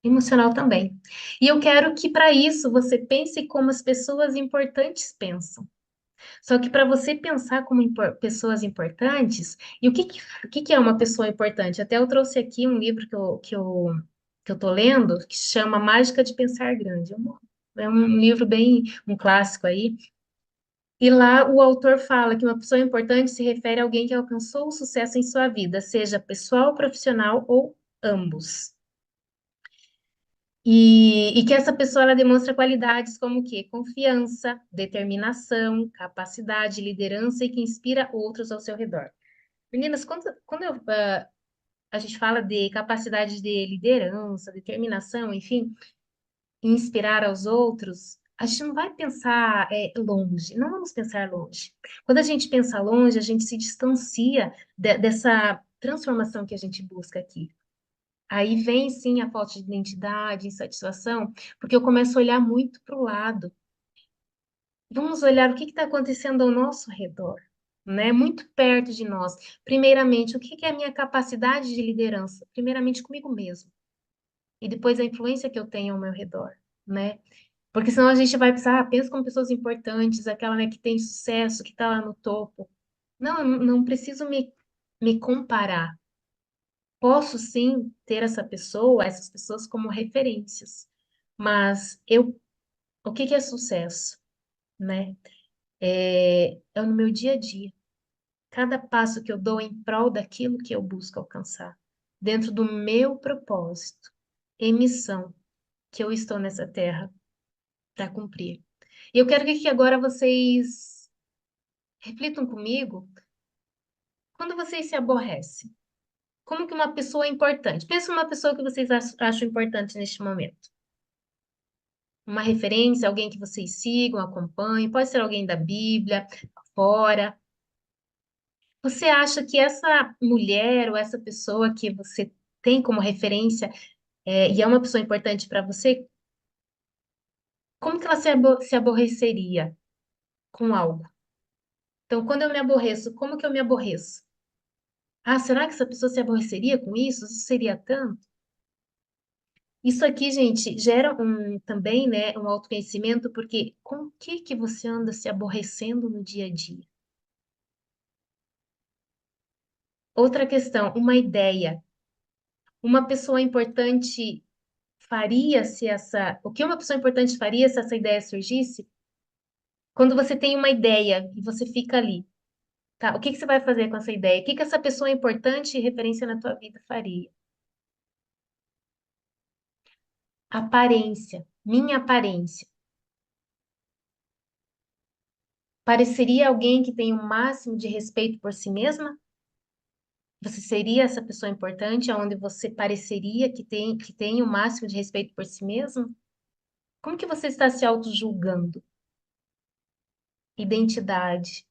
emocional também. E eu quero que para isso você pense como as pessoas importantes pensam. Só que para você pensar como pessoas importantes, e o que que é uma pessoa importante? Até eu trouxe aqui um livro que eu tô lendo, que se chama Mágica de Pensar Grande. É um livro bem, um clássico aí, e lá o autor fala que uma pessoa importante se refere a alguém que alcançou o sucesso em sua vida, seja pessoal, profissional ou ambos. E que essa pessoa ela demonstra qualidades como o quê? Confiança, determinação, capacidade, liderança e que inspira outros ao seu redor. Meninas, quando a gente fala de capacidade de liderança, determinação, enfim, inspirar aos outros, a gente não vai pensar longe, não vamos pensar longe. Quando a gente pensa longe, a gente se distancia dessa transformação que a gente busca aqui. Aí vem sim a falta de identidade, insatisfação, porque eu começo a olhar muito para o lado. Vamos olhar o que está acontecendo ao nosso redor. né? Muito perto de nós. Primeiramente, o que que é a minha capacidade de liderança? Primeiramente comigo mesmo. E depois a influência que eu tenho ao meu redor, né? Porque senão a gente vai pensar, pensa como pessoas importantes, aquela, né, que tem sucesso, que está lá no topo. Não, eu não preciso me comparar. Posso sim ter essa pessoa, essas pessoas como referências, mas o que que é sucesso, né? É no meu dia a dia. Cada passo que eu dou em prol daquilo que eu busco alcançar, dentro do meu propósito e missão que eu estou nessa terra para cumprir. E eu quero que agora vocês reflitam comigo, quando vocês se aborrecem, como que uma pessoa é importante? Pensa uma pessoa que vocês acham importante neste momento. Uma referência, alguém que vocês sigam, acompanhem, pode ser alguém da Bíblia, fora. Você acha que essa mulher ou essa pessoa que você tem como referência e é uma pessoa importante para você, como que ela se aborreceria com algo? Então, quando eu me aborreço, como que eu me aborreço? Ah, será que essa pessoa se aborreceria com isso? Isso seria tanto? Isso aqui, gente, gera também, né, um autoconhecimento, porque com o que você anda se aborrecendo no dia a dia? Outra questão, uma ideia. Uma pessoa importante faria se essa. O que uma pessoa importante faria se essa ideia surgisse? Quando você tem uma ideia e você fica ali, tá? O que que você vai fazer com essa ideia? O que que essa pessoa importante e referência na tua vida faria? Aparência, minha aparência. Pareceria alguém que tem o máximo de respeito por si mesma? Você seria essa pessoa importante, onde você pareceria que tem o máximo de respeito por si mesmo? Como que você está se auto-julgando? Identidade,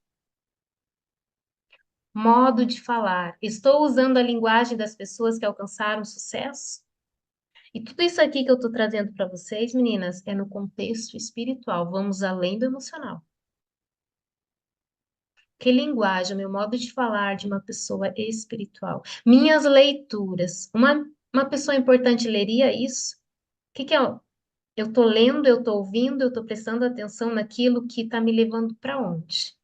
modo de falar. Estou usando a linguagem das pessoas que alcançaram sucesso? E tudo isso aqui que eu estou trazendo para vocês, meninas, é no contexto espiritual. Vamos além do emocional. Que linguagem, meu modo de falar de uma pessoa espiritual. Minhas leituras. Uma pessoa importante leria isso? O que que é? Eu estou lendo, eu estou ouvindo, eu estou prestando atenção naquilo que está me levando para onde?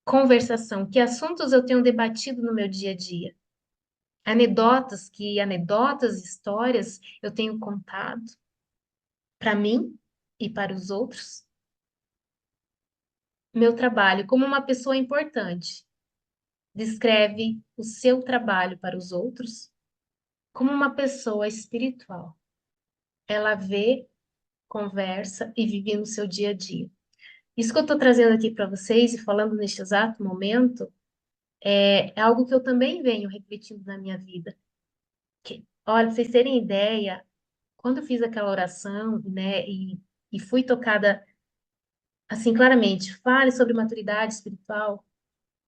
Conversação. Que assuntos eu tenho debatido no meu dia a dia? Anedotas, histórias eu tenho contado para mim e para os outros? Meu trabalho como uma pessoa importante descreve o seu trabalho para os outros como uma pessoa espiritual. Ela vê, conversa e vive no seu dia a dia. Isso que eu estou trazendo aqui para vocês e falando neste exato momento é algo que eu também venho refletindo na minha vida. Olha, pra vocês terem ideia, quando eu fiz aquela oração, né, e fui tocada assim claramente, fale sobre maturidade espiritual,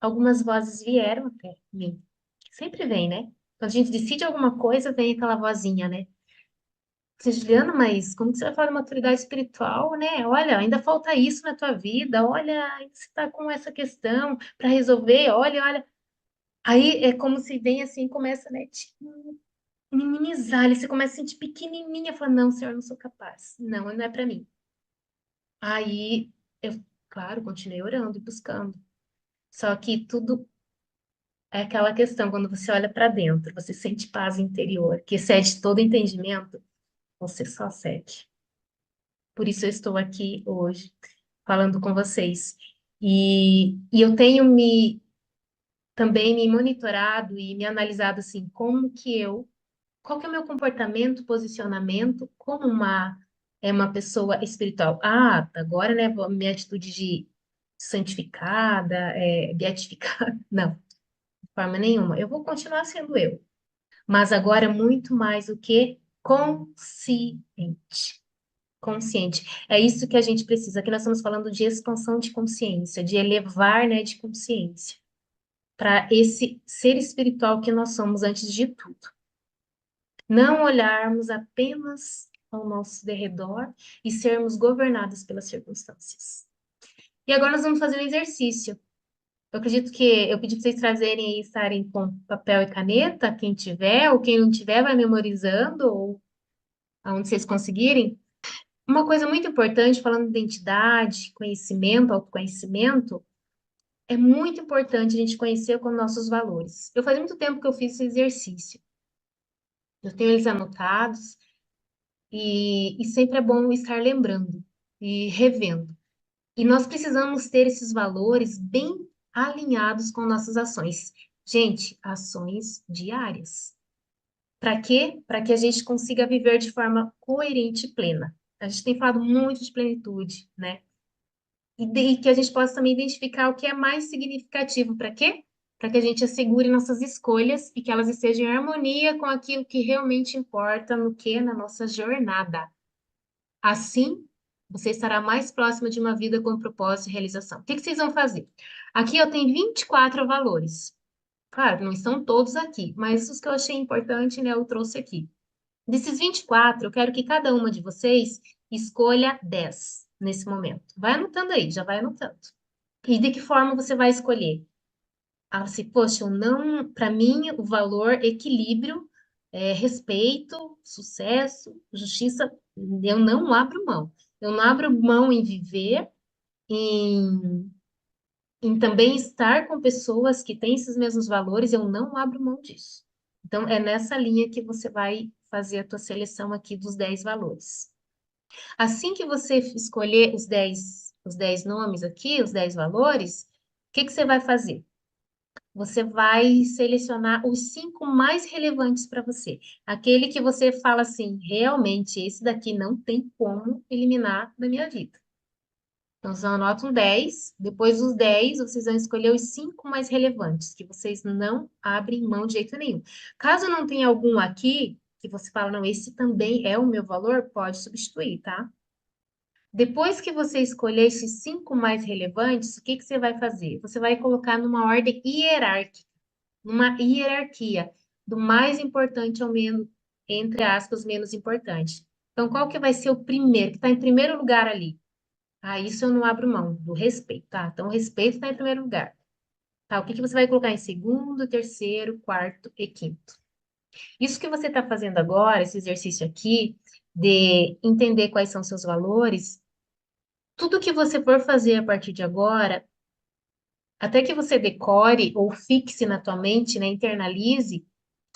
algumas vozes vieram até mim. Sempre vem, né? Quando a gente decide alguma coisa, vem aquela vozinha, né? Você, Juliana, mas como que você vai falar de maturidade espiritual, né? Olha, ainda falta isso na tua vida, olha, ainda você está com essa questão para resolver, olha. Aí é como se vem assim, começa, né, te minimizar, ali você começa a se sentir pequenininha, fala, não, senhor, eu não sou capaz, não é para mim. Aí eu, claro, continuei orando e buscando. Só que tudo é aquela questão, quando você olha para dentro, você sente paz interior, que excede todo entendimento, você só cede. Por isso eu estou aqui hoje falando com vocês. E eu tenho também me monitorado e me analisado assim, qual que é o meu comportamento, posicionamento como uma pessoa espiritual. Ah, agora, né, minha atitude de santificada, beatificada, não, de forma nenhuma. Eu vou continuar sendo eu, mas agora é muito mais o que consciente. Consciente. É isso que a gente precisa. Aqui nós estamos falando de expansão de consciência, de elevar, né, de consciência, para esse ser espiritual que nós somos antes de tudo. Não olharmos apenas ao nosso derredor e sermos governados pelas circunstâncias. E agora nós vamos fazer um exercício. Eu acredito que eu pedi para vocês trazerem aí, estarem com papel e caneta, quem tiver, ou quem não tiver, vai memorizando, ou aonde vocês conseguirem. Uma coisa muito importante, falando de identidade, conhecimento, autoconhecimento, é muito importante a gente conhecer com nossos valores. Eu faz muito tempo que eu fiz esse exercício. Eu tenho eles anotados e sempre é bom estar lembrando e revendo. E nós precisamos ter esses valores bem alinhados com nossas ações. Gente, ações diárias. Para quê? Para que a gente consiga viver de forma coerente e plena. A gente tem falado muito de plenitude, né? E que a gente possa também identificar o que é mais significativo. Para quê? Para que a gente assegure nossas escolhas e que elas estejam em harmonia com aquilo que realmente importa no que? Na nossa jornada. Assim, você estará mais próximo de uma vida com propósito e realização. O que que vocês vão fazer? Aqui eu tenho 24 valores. Claro, não estão todos aqui, mas os que eu achei importante, né, eu trouxe aqui. Desses 24, eu quero que cada uma de vocês escolha 10 nesse momento. Vai anotando aí, já vai anotando. E de que forma você vai escolher? Ah, assim, poxa, eu não, para mim, o valor equilíbrio, respeito, sucesso, justiça, eu não abro mão. Eu não abro mão em viver, em, em também estar com pessoas que têm esses mesmos valores, eu não abro mão disso. Então, é nessa linha que você vai fazer a tua seleção aqui dos 10 valores. Assim que você escolher os dez nomes aqui, os 10 valores, o que que você vai fazer? Você vai selecionar os 5 mais relevantes para você. Aquele que você fala assim, realmente, esse daqui não tem como eliminar da minha vida. Então, vocês anotam 10. Depois dos 10, vocês vão escolher os 5 mais relevantes, que vocês não abrem mão de jeito nenhum. Caso não tenha algum aqui, que você fala, não, esse também é o meu valor, pode substituir, tá? Depois que você escolher esses 5 mais relevantes, o que que você vai fazer? Você vai colocar numa ordem hierárquica, numa hierarquia, do mais importante ao menos, entre aspas, menos importante. Então, qual que vai ser o primeiro, que está em primeiro lugar ali? Ah, isso eu não abro mão, do respeito, tá? Então, o respeito está em primeiro lugar. Tá, o que que você vai colocar em segundo, terceiro, quarto e quinto? Isso que você está fazendo agora, esse exercício aqui, de entender quais são seus valores, tudo que você for fazer a partir de agora, até que você decore ou fixe na tua mente, né, internalize,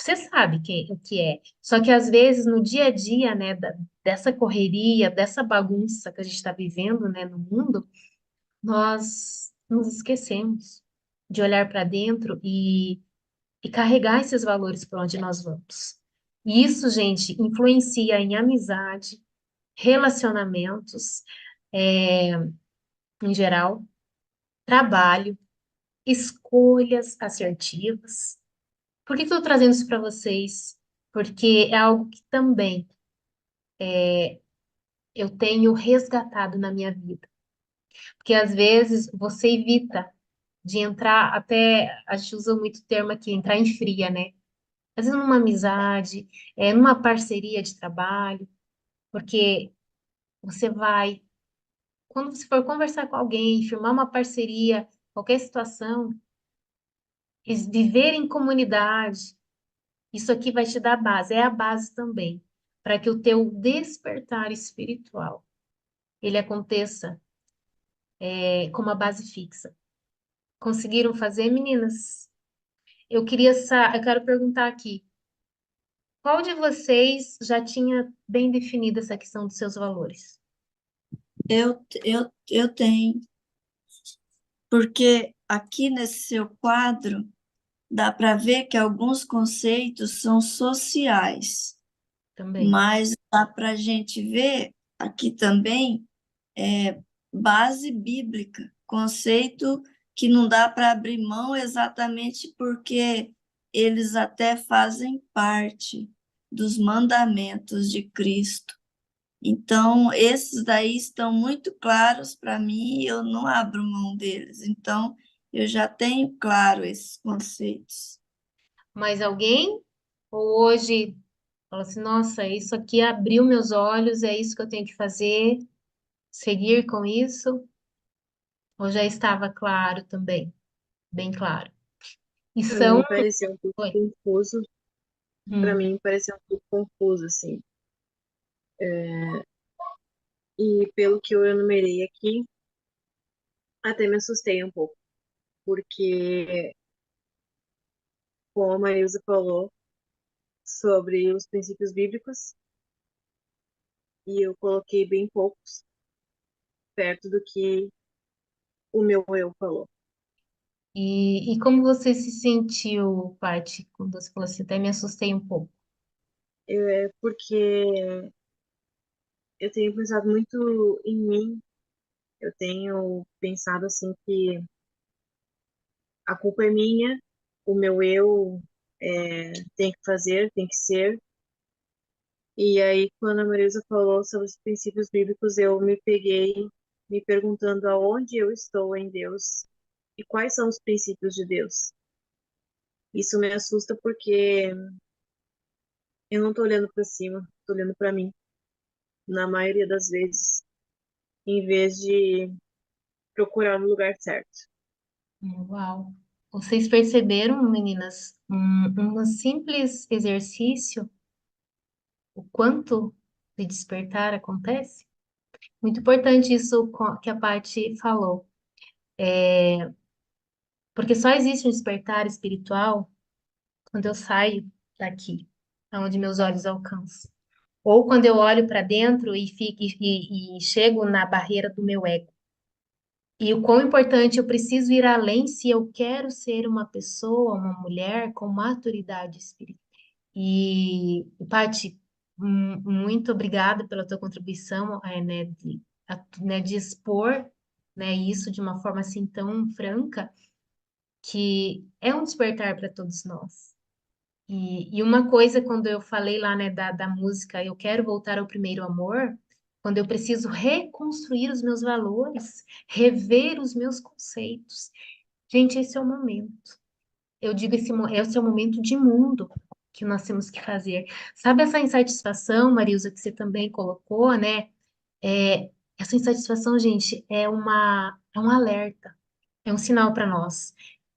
você sabe o que é. Só que às vezes no dia a dia, né, dessa correria, dessa bagunça que a gente está vivendo, né, no mundo, nós nos esquecemos de olhar para dentro e carregar esses valores para onde nós vamos. E isso, gente, influencia em amizade, relacionamentos, é, em geral, trabalho, escolhas assertivas. Por que que eu estou trazendo isso para vocês? Porque é algo que também eu tenho resgatado na minha vida. Porque às vezes você evita de entrar, até a gente usa muito o termo aqui, entrar em fria, né? Às vezes numa amizade, numa parceria de trabalho, porque você vai, quando você for conversar com alguém, firmar uma parceria, qualquer situação, viver em comunidade, isso aqui vai te dar base, é a base também, para que o teu despertar espiritual, ele aconteça, com uma base fixa. Conseguiram fazer, meninas? Eu quero perguntar aqui, qual de vocês já tinha bem definida essa questão dos seus valores? Eu tenho, porque aqui nesse seu quadro dá para ver que alguns conceitos são sociais, Também. mas dá para a gente ver aqui também base bíblica, conceito que não dá para abrir mão exatamente porque eles até fazem parte dos mandamentos de Cristo. Então, esses daí estão muito claros para mim e eu não abro mão deles. Então, eu já tenho claro esses conceitos. Mais alguém? Ou hoje fala assim, nossa, isso aqui abriu meus olhos, é isso que eu tenho que fazer, seguir com isso? Ou já estava claro também? bem claro. E Para mim são. pareceu um pouco Oi. confuso. Para Hum. mim pareceu um pouco confuso, assim. E pelo que eu enumerei aqui, até me assustei um pouco, porque, como a Marilza falou sobre os princípios bíblicos, e eu coloquei bem poucos perto do que o meu eu falou. E como você se sentiu, Paty, quando você falou assim, até me assustei um pouco? É porque eu tenho pensado muito em mim, eu tenho pensado assim que a culpa é minha, o meu eu tem que fazer, tem que ser. E aí, quando a Marisa falou sobre os princípios bíblicos, eu me peguei me perguntando aonde eu estou em Deus e quais são os princípios de Deus. Isso me assusta porque eu não estou olhando para cima, estou olhando para mim, na maioria das vezes, em vez de procurar no lugar certo. Uau! Vocês perceberam, meninas, um simples exercício, o quanto de despertar acontece? Muito importante isso que a Paty falou, porque só existe um despertar espiritual quando eu saio daqui, aonde meus olhos alcançam. Ou quando eu olho para dentro e chego na barreira do meu ego. E o quão importante eu preciso ir além se eu quero ser uma pessoa, uma mulher com maturidade espiritual. E, Paty, muito obrigada pela tua contribuição, né, de expor, né, isso de uma forma assim tão franca, que é um despertar para todos nós. E uma coisa, quando eu falei lá, né, da música, eu quero voltar ao primeiro amor, quando eu preciso reconstruir os meus valores, rever os meus conceitos. Gente, esse é o momento. Eu digo, esse é o momento de mundo que nós temos que fazer. Sabe essa insatisfação, Marilza, que você também colocou, né? É, essa insatisfação, gente, é um alerta, é um sinal para nós.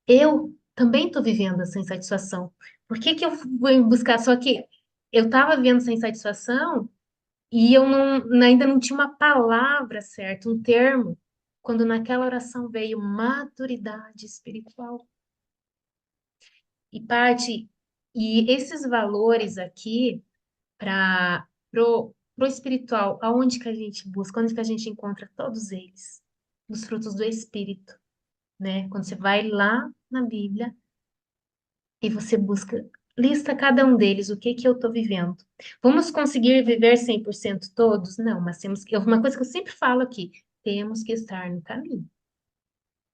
Eu também estou vivendo essa insatisfação. Por que que eu fui buscar? Só que eu estava vivendo essa insatisfação e eu ainda não tinha uma palavra certa, um termo, quando naquela oração veio maturidade espiritual. E parte, e esses valores aqui para pro espiritual, aonde que a gente busca, onde que a gente encontra todos eles? Nos frutos do Espírito, né? Quando você vai lá na Bíblia e você busca, lista cada um deles, o que que eu estou vivendo. Vamos conseguir viver 100% todos? Não, mas temos que, uma coisa que eu sempre falo aqui, temos que estar no caminho,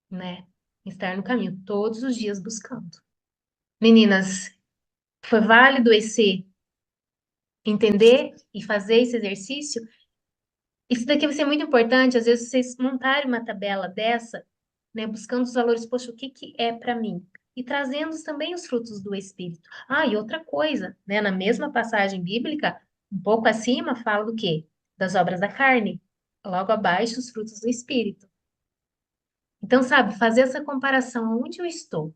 né? Estar no caminho, todos os dias buscando. Meninas, foi válido esse entender e fazer esse exercício? Isso daqui vai ser muito importante, às vezes vocês montarem uma tabela dessa, né, buscando os valores, poxa, o que que é para mim? E trazendo também os frutos do Espírito. Ah, e outra coisa, né, na mesma passagem bíblica, um pouco acima, fala do quê? Das obras da carne. Logo abaixo, os frutos do Espírito. Então, sabe, fazer essa comparação, onde eu estou?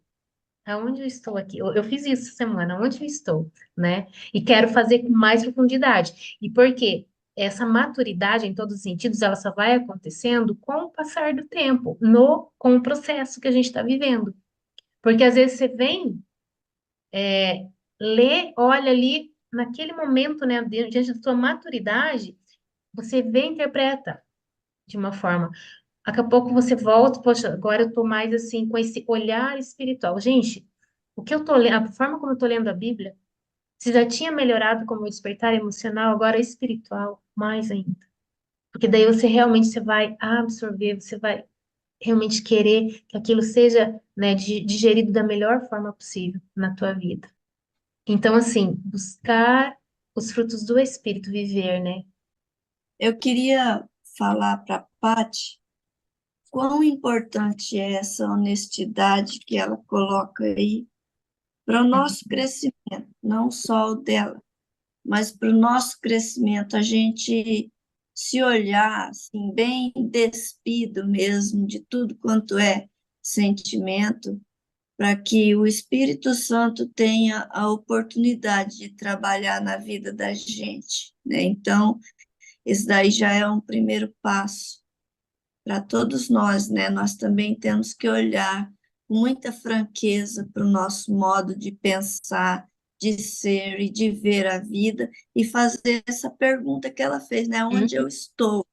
Aonde eu estou aqui? Eu fiz isso essa semana, onde eu estou, né? E quero fazer com mais profundidade. E por quê? Essa maturidade, em todos os sentidos, ela só vai acontecendo com o passar do tempo, com o processo que a gente está vivendo. Porque às vezes você vem, lê, olha ali, naquele momento, né, diante da sua maturidade, você vê e interpreta de uma forma. Daqui a pouco você volta, poxa, agora eu estou mais assim, com esse olhar espiritual. Gente, o que eu tô lendo, a forma como eu estou lendo a Bíblia, se já tinha melhorado como o despertar emocional, agora é espiritual, mais ainda. Porque daí você vai absorver, você vai realmente querer que aquilo seja, né, digerido da melhor forma possível na tua vida. Então, assim, buscar os frutos do Espírito, viver, né? Eu queria falar para a Paty quão importante é essa honestidade que ela coloca aí para o nosso crescimento, não só o dela, mas para o nosso crescimento, a gente se olhar assim, bem despido mesmo de tudo quanto é sentimento para que o Espírito Santo tenha a oportunidade de trabalhar na vida da gente, né? Então, esse daí já é um primeiro passo para todos nós, né? Nós também temos que olhar com muita franqueza para o nosso modo de pensar, de ser e de ver a vida e fazer essa pergunta que ela fez, né? Onde eu estou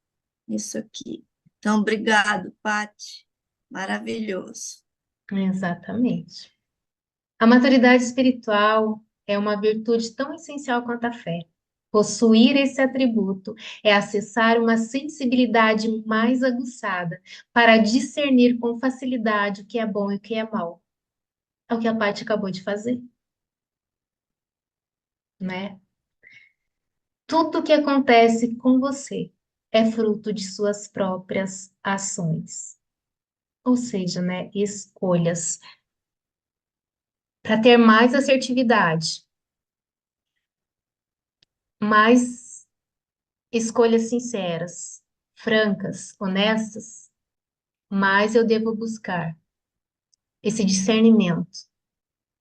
nisso aqui? Então, obrigado, Pati. Maravilhoso. Exatamente. A maturidade espiritual é uma virtude tão essencial quanto a fé. Possuir esse atributo é acessar uma sensibilidade mais aguçada para discernir com facilidade o que é bom e o que é mal. É o que a Paty acabou de fazer, né? Tudo o que acontece com você é fruto de suas próprias ações, ou seja, né, escolhas. Para ter mais assertividade, mais escolhas sinceras, francas, honestas, mais eu devo buscar esse discernimento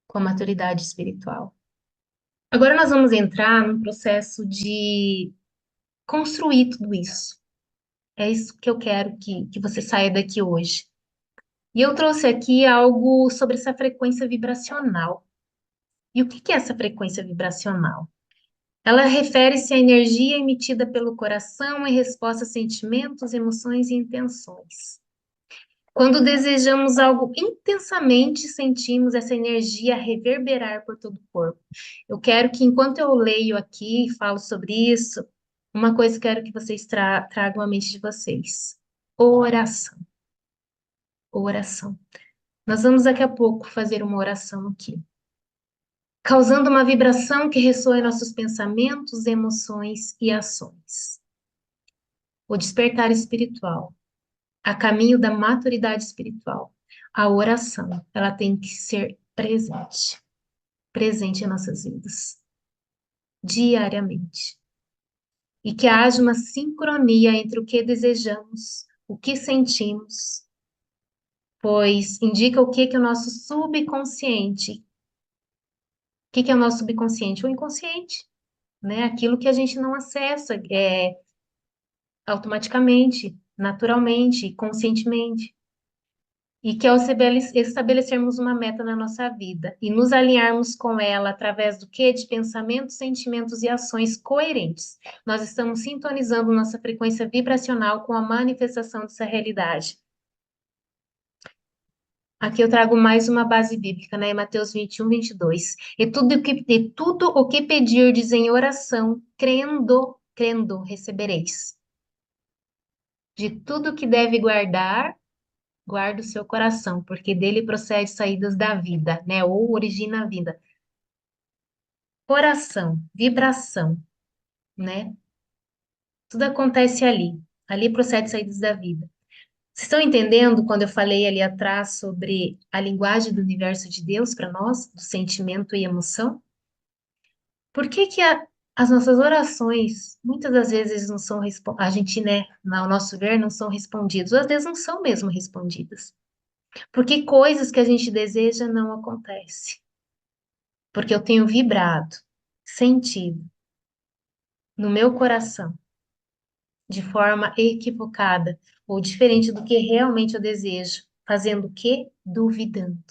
com a maturidade espiritual. Agora nós vamos entrar num processo de construir tudo isso. É isso que eu quero que você saia daqui hoje. E eu trouxe aqui algo sobre essa frequência vibracional. E o que que é essa frequência vibracional? Ela refere-se à energia emitida pelo coração em resposta a sentimentos, emoções e intenções. Quando desejamos algo intensamente, sentimos essa energia reverberar por todo o corpo. Eu quero que, enquanto eu leio aqui e falo sobre isso, uma coisa que eu quero que vocês tragam à mente de vocês: oração. Oração. Nós vamos daqui a pouco fazer uma oração aqui, causando uma vibração que ressoa em nossos pensamentos, emoções e ações. O despertar espiritual, a caminho da maturidade espiritual. A oração, ela tem que ser presente, presente em nossas vidas, diariamente. E que haja uma sincronia entre o que desejamos, o que sentimos, pois indica o que é o nosso subconsciente. O que é o nosso subconsciente? O inconsciente, né? Aquilo que a gente não acessa automaticamente, naturalmente, conscientemente. E que ao estabelecermos uma meta na nossa vida e nos alinharmos com ela através do quê? De pensamentos, sentimentos e ações coerentes, nós estamos sintonizando nossa frequência vibracional com a manifestação dessa realidade. Aqui eu trago mais uma base bíblica, né? Mateus 21, 22. E tudo o que pedirdes em oração, crendo, recebereis. De tudo que deve guardar, guarda o seu coração, porque dele procede saídas da vida, né? Ou origina a vida. Coração, vibração, né? Tudo acontece ali. Ali procede saídas da vida. Vocês estão entendendo quando eu falei ali atrás sobre a linguagem do universo de Deus para nós, do sentimento e emoção? Por que que as nossas orações, muitas das vezes não são respondidas, a gente, né, ao nosso ver, não são respondidas, ou às vezes não são mesmo respondidas. Porque coisas que a gente deseja não acontecem. Porque eu tenho vibrado, sentido no meu coração de forma equivocada ou diferente do que realmente eu desejo, fazendo o quê? Duvidando.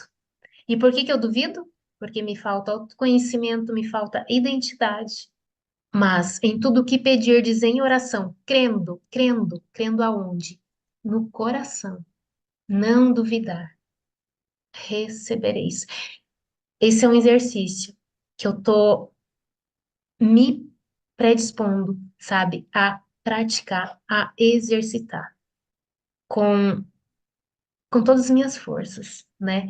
E por que que eu duvido? Porque me falta autoconhecimento, me falta identidade. Mas em tudo que pedirdes em oração, crendo aonde? No coração. Não duvidar. Recebereis. Esse é um exercício que eu tô me predispondo, sabe, a praticar, a exercitar com, com todas as minhas forças, né?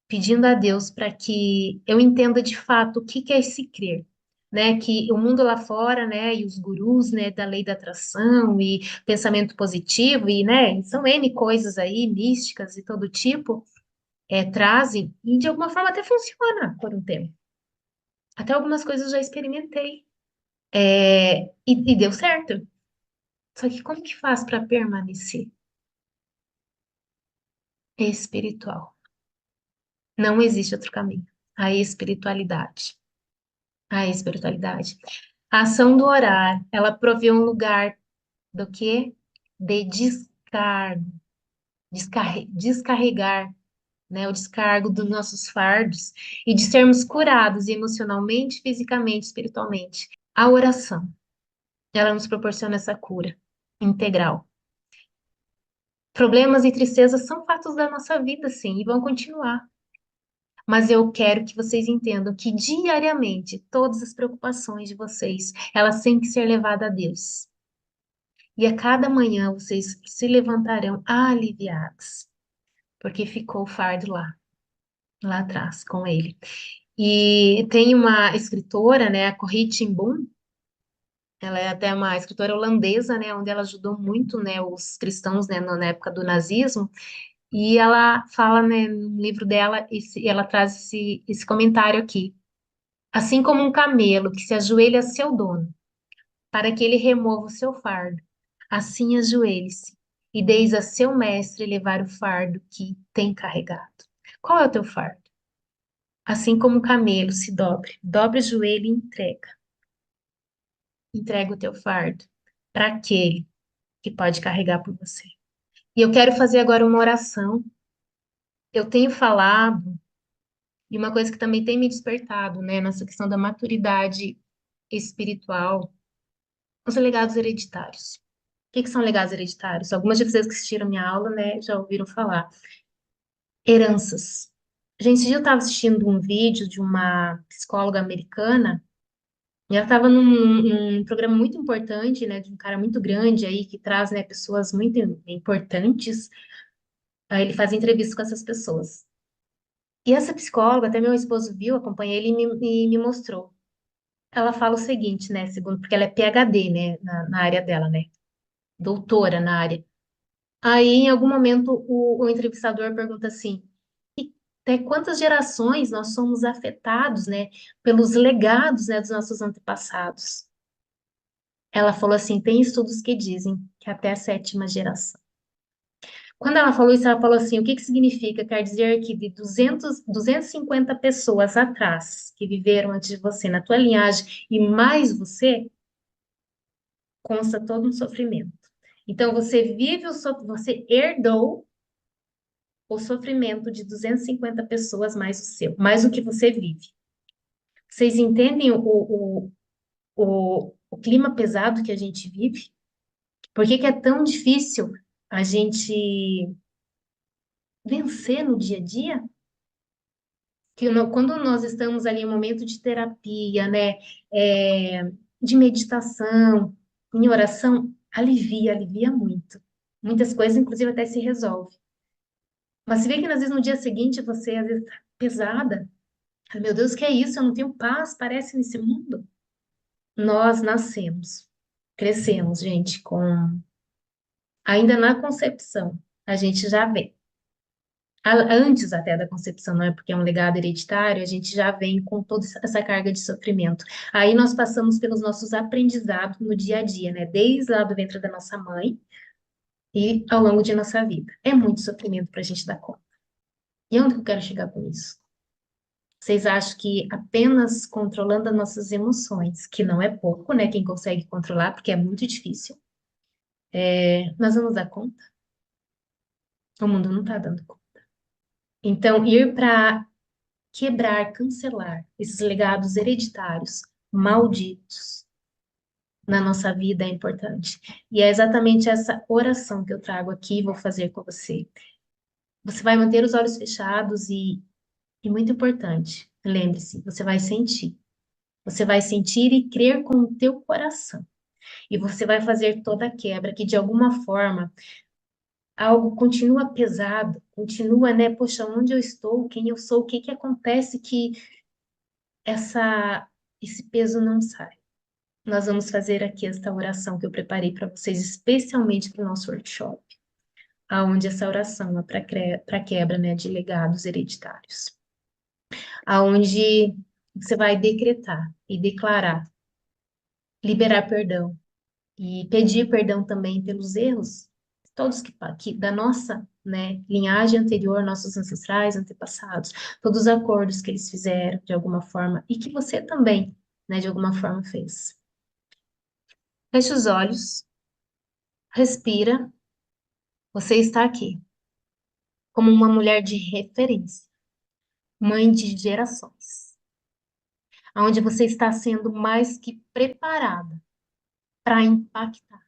Pedindo a Deus para que eu entenda de fato o que que é esse crer, né? Que o mundo lá fora, né, e os gurus, né, da lei da atração e pensamento positivo e, né, são N coisas aí, místicas e todo tipo, trazem e de alguma forma até funciona por um tempo. Até algumas coisas eu já experimentei. E deu certo. Só que como que faz para permanecer espiritual? Não existe outro caminho. A espiritualidade. A espiritualidade. A ação do orar, ela provê um lugar do quê? De descargo, descarregar, né, o descargo dos nossos fardos e de sermos curados emocionalmente, fisicamente, espiritualmente. A oração, ela nos proporciona essa cura integral. Problemas e tristezas são fatos da nossa vida, sim, e vão continuar. Mas eu quero que vocês entendam que diariamente todas as preocupações de vocês, elas têm que ser levadas a Deus. E a cada manhã vocês se levantarão aliviados, porque ficou o fardo lá atrás com ele. E tem uma escritora, né, a Corrie ten Boom, ela é até uma escritora holandesa, né, onde ela ajudou muito, né, os cristãos, né, na época do nazismo. E ela fala, né, no livro dela, ela traz esse comentário aqui. Assim como um camelo que se ajoelha a seu dono, para que ele remova o seu fardo, assim ajoelhe-se e deis a seu mestre levar o fardo que tem carregado. Qual é o teu fardo? Assim como um camelo se dobre o joelho e entrega. Entrega o teu fardo para aquele que pode carregar por você. E eu quero fazer agora uma oração. Eu tenho falado, e uma coisa que também tem me despertado, né, nessa questão da maturidade espiritual, os legados hereditários. O que que são legados hereditários? Algumas de vocês que assistiram minha aula, né, já ouviram falar. Heranças. Gente, esse dia eu estava assistindo um vídeo de uma psicóloga americana, e ela estava num programa muito importante, né, de um cara muito grande aí, que traz, né, pessoas muito importantes. Aí ele faz entrevistas com essas pessoas. E essa psicóloga, até meu esposo viu, acompanhei ele e me mostrou. Ela fala o seguinte, né, segundo, porque ela é PhD, né, na área dela, né, doutora na área. Aí, em algum momento, o entrevistador pergunta assim: "E até quantas gerações nós somos afetados, né, pelos legados, né, dos nossos antepassados?" Ela falou assim: tem estudos que dizem que até a sétima geração. Quando ela falou isso, ela falou assim: o que que significa? Quer dizer que de 250 pessoas atrás, que viveram antes de você, na tua linhagem, e mais você, consta todo um sofrimento. Então, você herdou o sofrimento de 250 pessoas mais o seu, mais o que você vive. Vocês entendem o clima pesado que a gente vive? Por que que é tão difícil a gente vencer no dia a dia? Quando nós estamos ali em um momento de terapia, né, é, de meditação, em oração, alivia muito. Muitas coisas, inclusive, até se resolve. Mas se vê que às vezes no dia seguinte você às vezes tá pesada. Ai, meu Deus, que é isso? Eu não tenho paz, parece nesse mundo. Nós nascemos, crescemos, gente, ainda na concepção, a gente já vê. Antes até da concepção, não é porque é um legado hereditário, a gente já vem com toda essa carga de sofrimento. Aí nós passamos pelos nossos aprendizados no dia a dia, né? Desde lá do ventre da nossa mãe e ao longo de nossa vida. É muito sofrimento para a gente dar conta. E onde que eu quero chegar com isso? Vocês acham que apenas controlando as nossas emoções, que não é pouco, né? Quem consegue controlar, porque é muito difícil, nós vamos dar conta? O mundo não está dando conta. Então, ir para quebrar, cancelar esses legados hereditários, malditos, na nossa vida é importante. E é exatamente essa oração que eu trago aqui e vou fazer com você. Você vai manter os olhos fechados e muito importante, lembre-se, você vai sentir. Você vai sentir e crer com o teu coração. E você vai fazer toda a quebra, que de alguma forma algo continua pesado, continua, né? Poxa, onde eu estou, quem eu sou, o que que acontece que essa, esse peso não sai. Nós vamos fazer aqui esta oração que eu preparei para vocês, especialmente para o nosso workshop, aonde essa oração é para quebra, né, de legados hereditários, aonde você vai decretar e declarar, liberar perdão e pedir perdão também pelos erros, todos que da nossa né? Linhagem anterior, nossos ancestrais, antepassados, todos os acordos que eles fizeram de alguma forma e que você também, né, de alguma forma fez. Feche os olhos, respira. Você está aqui como uma mulher de referência, mãe de gerações, onde você está sendo mais que preparada para impactar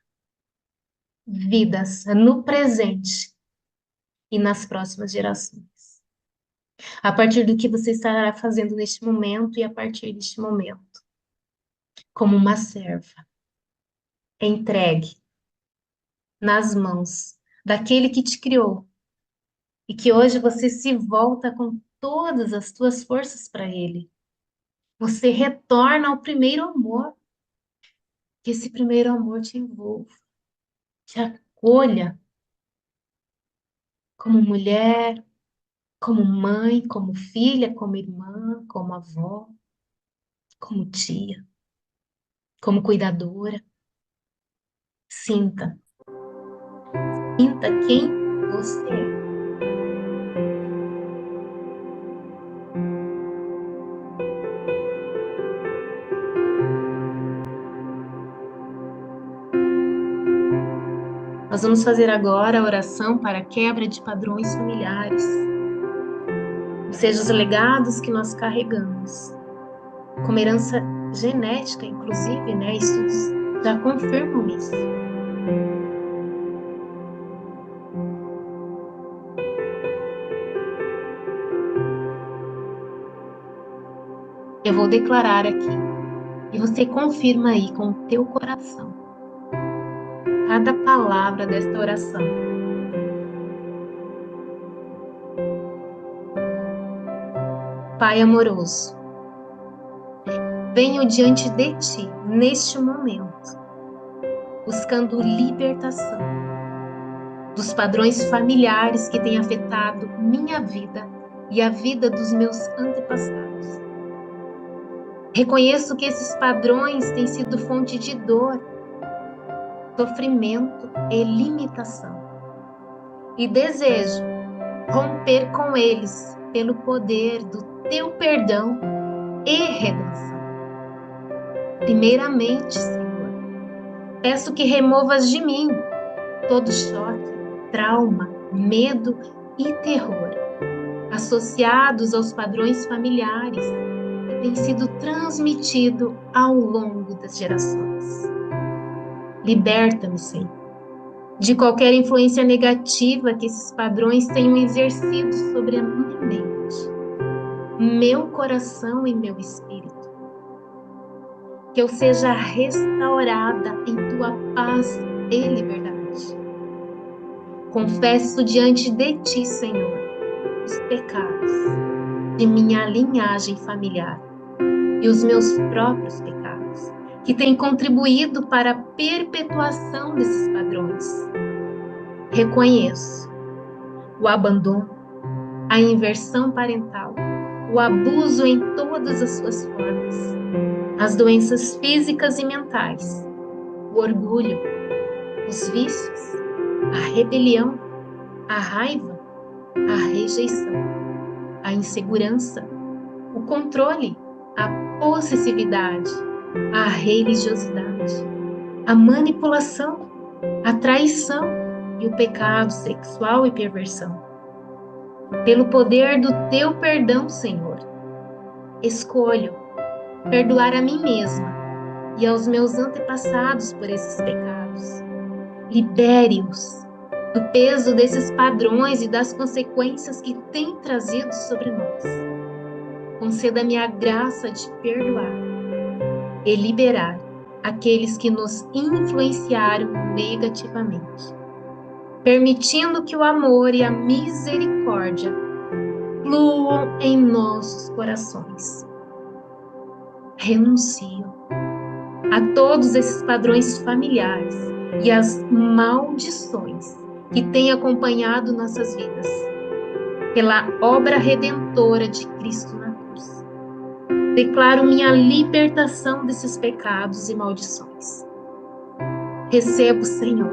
vidas no presente e nas próximas gerações. A partir do que você estará fazendo neste momento e a partir deste momento, como uma serva, entregue nas mãos daquele que te criou e que hoje você se volta com todas as tuas forças para ele. Você retorna ao primeiro amor, que esse primeiro amor te envolva, te acolha como mulher, como mãe, como filha, como irmã, como avó, como tia, como cuidadora. Sinta, sinta quem você é. Nós vamos fazer agora a oração para a quebra de padrões familiares, ou seja, os legados que nós carregamos, como herança genética, inclusive, né? Estudos já confirmam isso. Eu vou declarar aqui, e você confirma aí com o teu coração cada palavra desta oração. Pai amoroso, venho diante de ti neste momento, buscando libertação dos padrões familiares que têm afetado minha vida e a vida dos meus antepassados. Reconheço que esses padrões têm sido fonte de dor, sofrimento e limitação. E desejo romper com eles pelo poder do teu perdão e redenção. Primeiramente, Senhor, peço que removas de mim todo choque, trauma, medo e terror associados aos padrões familiares que têm sido transmitidos ao longo das gerações. Liberta-me, Senhor, de qualquer influência negativa que esses padrões tenham exercido sobre a minha mente, meu coração e meu espírito. Que eu seja restaurada em tua paz e liberdade. Confesso diante de ti, Senhor, os pecados de minha linhagem familiar e os meus próprios pecados, que têm contribuído para a perpetuação desses padrões. Reconheço o abandono, a inversão parental, o abuso em todas as suas formas, as doenças físicas e mentais, o orgulho, os vícios, a rebelião, a raiva, a rejeição, a insegurança, o controle, a possessividade, a religiosidade, a manipulação, a traição e o pecado sexual e perversão. Pelo poder do teu perdão, Senhor, escolho perdoar a mim mesma e aos meus antepassados por esses pecados. Libere-os do peso desses padrões e das consequências que têm trazido sobre nós. Conceda-me a graça de perdoar e liberar aqueles que nos influenciaram negativamente, permitindo que o amor e a misericórdia fluam em nossos corações. Renuncio a todos esses padrões familiares e as maldições que têm acompanhado nossas vidas, pela obra redentora de Cristo na cruz. Declaro minha libertação desses pecados e maldições. Recebo, Senhor,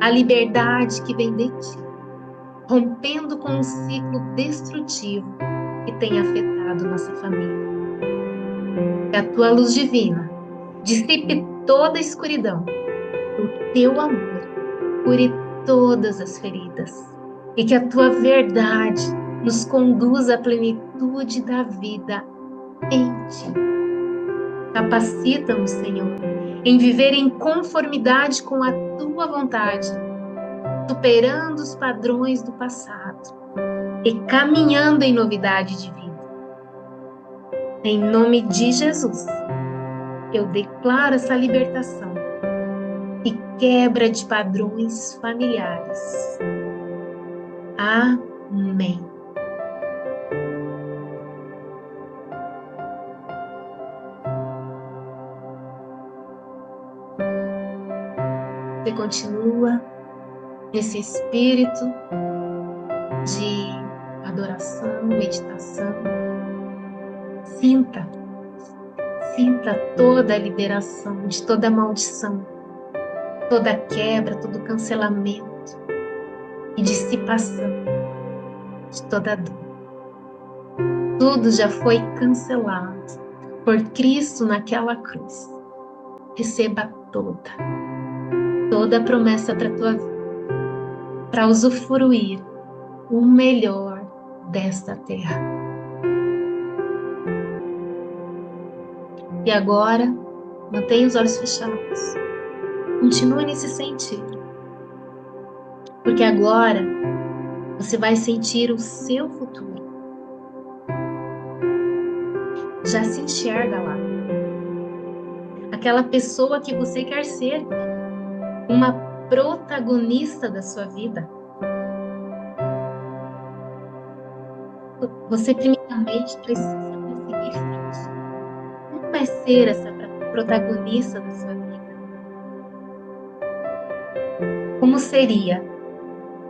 a liberdade que vem de ti rompendo com um ciclo destrutivo que tem afetado nossa família. Que a tua luz divina dissipe toda a escuridão, o teu amor cure todas as feridas e que a tua verdade nos conduza à plenitude da vida em ti. Capacita-nos, Senhor, em viver em conformidade com a tua vontade, superando os padrões do passado e caminhando em novidade de vida. Em nome de Jesus, eu declaro essa libertação e quebra de padrões familiares. Amém. Você continua nesse espírito de adoração, meditação. Sinta toda a liberação de toda maldição, toda quebra, todo cancelamento e dissipação de toda dor. Tudo já foi cancelado por Cristo naquela cruz. Receba toda a promessa para a tua vida, para usufruir o melhor desta terra. E agora, mantenha os olhos fechados. Continue nesse sentido. Porque agora você vai sentir o seu futuro. Já se enxerga lá. Aquela pessoa que você quer ser. Uma protagonista da sua vida. Você primeiramente precisa conseguir sentir. Como vai ser essa protagonista da sua vida? Como seria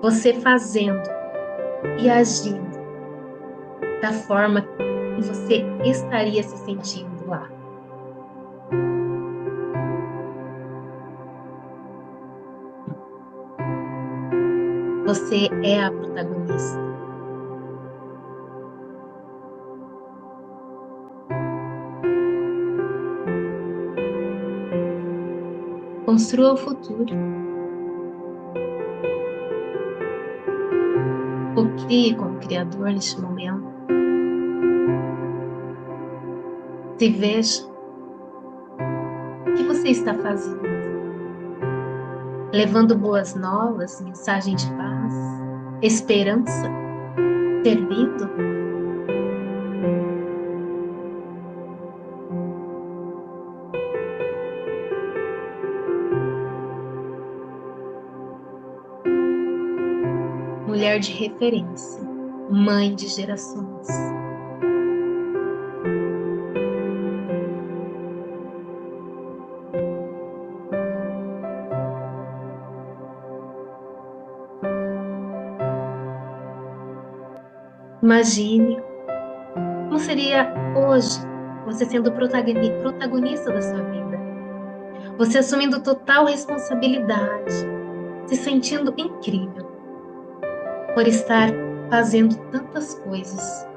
você fazendo e agindo da forma que você estaria se sentindo lá? Você é a protagonista. Construa o futuro. Ou crie como criador neste momento. Se veja. O que você está fazendo? Levando boas novas, mensagem de paz, esperança, servindo? Mulher de referência, mãe de gerações. Imagine como seria hoje você sendo protagonista da sua vida. Você assumindo total responsabilidade, se sentindo incrível por estar fazendo tantas coisas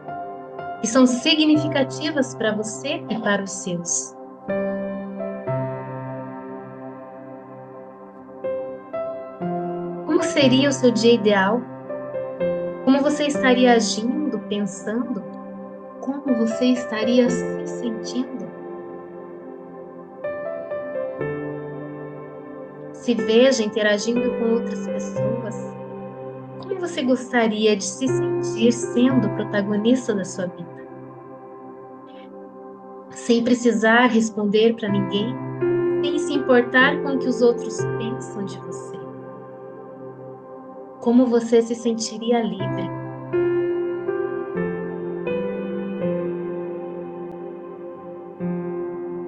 que são significativas para você e para os seus. Como seria o seu dia ideal? Como você estaria agindo, pensando? Como você estaria se sentindo? Se veja interagindo com outras pessoas. Como você gostaria de se sentir sendo protagonista da sua vida? Sem precisar responder para ninguém, sem se importar com o que os outros pensam de você. Como você se sentiria livre?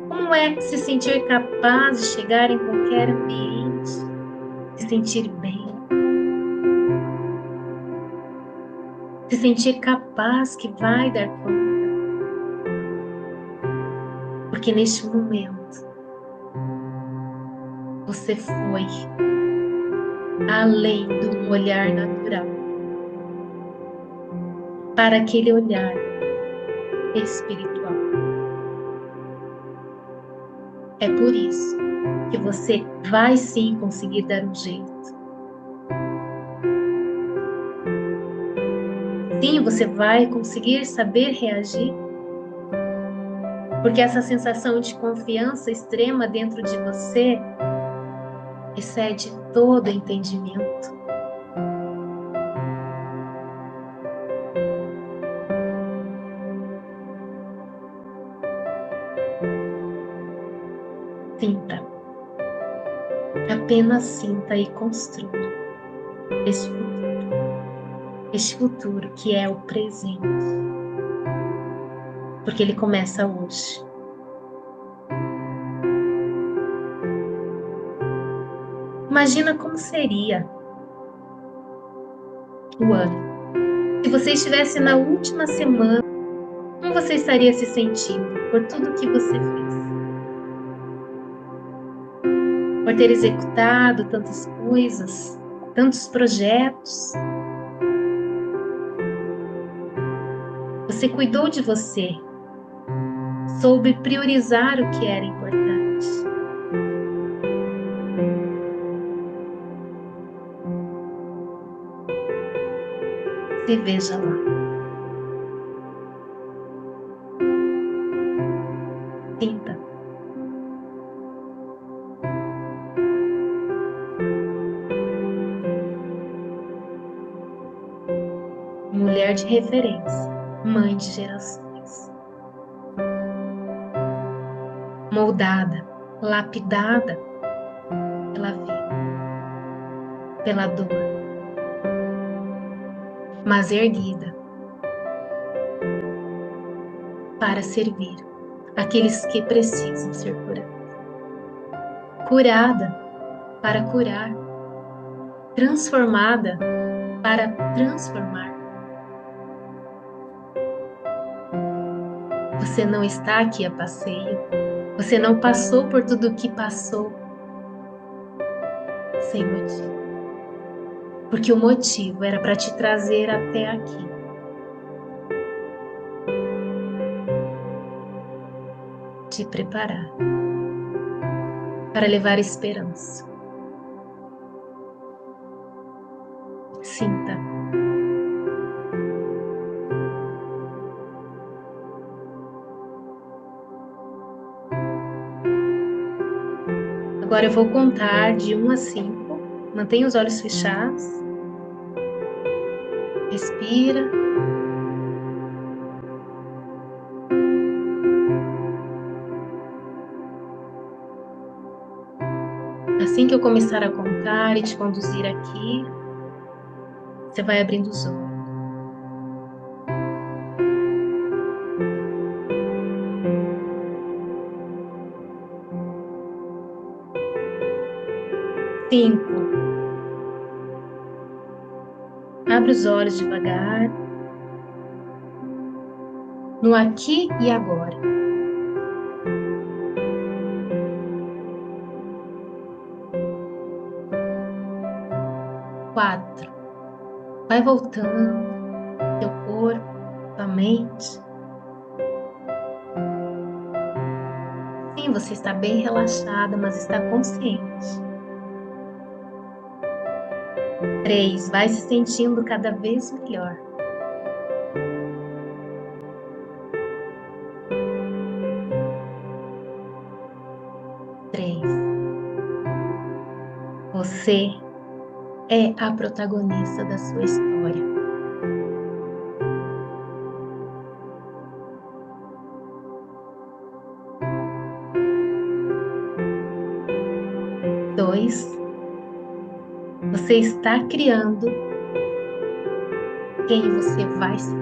Como é se sentir capaz de chegar em qualquer ambiente, se sentir bem? Se sentir capaz que vai dar conta. Porque neste momento, você foi além de um olhar natural. para aquele olhar espiritual. É por isso que você vai sim conseguir dar um jeito. Sim, você vai conseguir saber reagir, porque essa sensação de confiança extrema dentro de você excede todo entendimento. Sinta, apenas sinta e construa este futuro que é o presente, porque ele começa hoje. Imagina como seria o ano se você estivesse na última semana. Como você estaria se sentindo por tudo que você fez? Por ter executado tantas coisas, tantos projetos. Você cuidou de você, soube priorizar o que era importante. Se veja lá. Sinta. Mulher de referência, mãe de gerações. Moldada, lapidada pela vida, pela dor, mas erguida para servir aqueles que precisam ser curados. Curada para curar, transformada para transformar. Você não está aqui a passeio, você não passou por tudo o que passou sem motivo. Porque o motivo era para te trazer até aqui. Te preparar para levar esperança. Sinta. Agora eu vou contar de 1 a 5. Mantenha os olhos fechados. Respira. Assim que eu começar a contar e te conduzir aqui, você vai abrindo os olhos. 5. Abre os olhos devagar. No aqui e agora. 4. Vai voltando, teu corpo, tua mente. Sim, você está bem relaxada, mas está consciente. 3. Vai se sentindo cada vez melhor. 3. Você é a protagonista da sua história. 2. Você está criando quem você vai ser.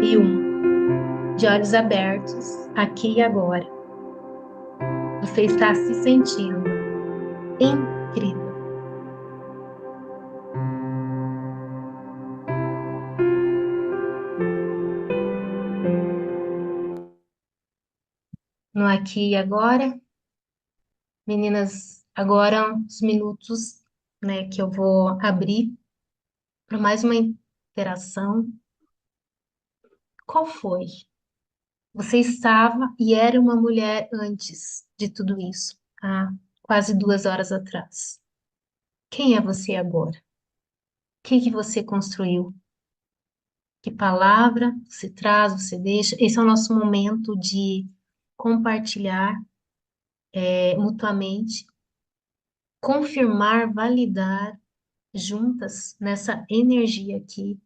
E 1. De olhos abertos, aqui e agora. Você está se sentindo incrível. No aqui e agora, meninas, agora os minutos, né, que eu vou abrir para mais uma alteração? Qual foi? Você estava e era uma mulher antes de tudo isso, há quase 2 horas atrás. Quem é você agora? O que você construiu? Que palavra você traz, você deixa? Esse é o nosso momento de compartilhar mutuamente, confirmar, validar juntas nessa energia aqui,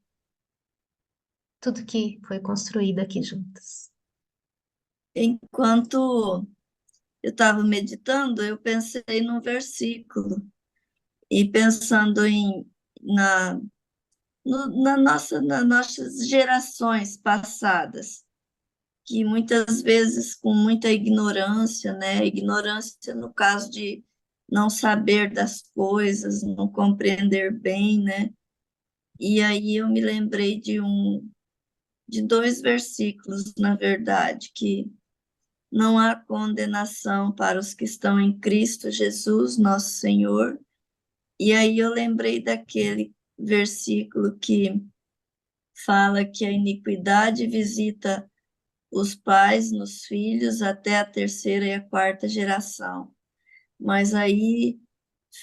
tudo que foi construído aqui juntas. Enquanto eu estava meditando, eu pensei num versículo e pensando na, nas nossas gerações passadas, que muitas vezes com muita ignorância, né? Ignorância no caso de não saber das coisas, não compreender bem, né? E aí eu me lembrei de dois versículos, na verdade, que não há condenação para os que estão em Cristo Jesus, nosso Senhor. E aí eu lembrei daquele versículo que fala que a iniquidade visita os pais nos filhos até a terceira e a quarta geração. Mas aí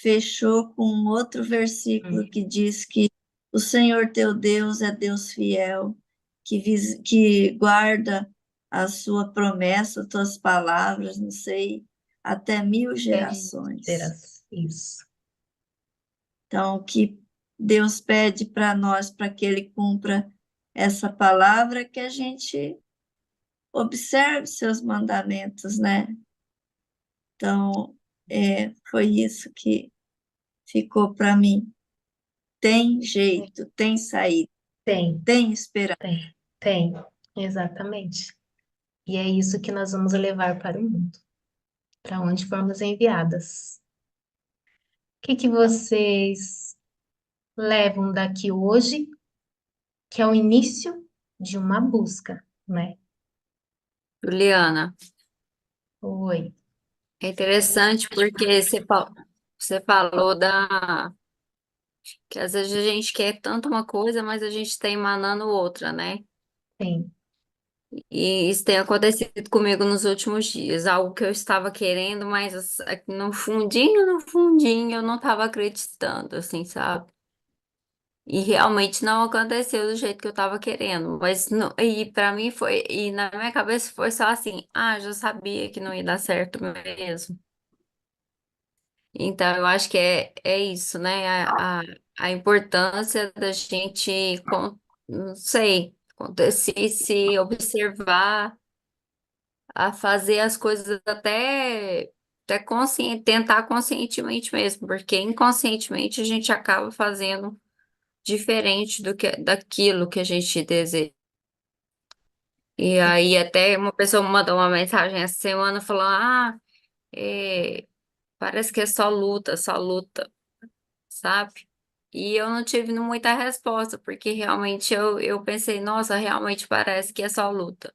fechou com um outro versículo que diz que o Senhor teu Deus é Deus fiel, que guarda a sua promessa, as tuas palavras, não sei, até 1000 gerações. Isso. Então, o que Deus pede para nós, para que Ele cumpra essa palavra, que a gente observe seus mandamentos, né? Então, foi isso que ficou para mim. Tem jeito, tem saída, Tem, tem esperança. tem, exatamente. E é isso que nós vamos levar para o mundo, para onde formos enviadas. O que vocês levam daqui hoje, que é o início de uma busca, né? Juliana, Oi, é interessante porque você falou que às vezes a gente quer tanto uma coisa, mas a gente está emanando outra, né? tem, E isso tem acontecido comigo nos últimos dias, algo que eu estava querendo, mas aqui no fundinho, eu não estava acreditando, assim, sabe? E realmente não aconteceu do jeito que eu estava querendo, mas e para mim foi, e na minha cabeça foi só assim, já sabia que não ia dar certo mesmo. Então, eu acho que é isso, né? A importância da gente, não sei, se observar, a fazer as coisas até tentar conscientemente mesmo, porque inconscientemente a gente acaba fazendo diferente daquilo que a gente deseja. E aí até uma pessoa me mandou uma mensagem essa semana falando, parece que é só luta. Sabe? E eu não tive muita resposta, porque realmente eu pensei, nossa, realmente parece que é só luta.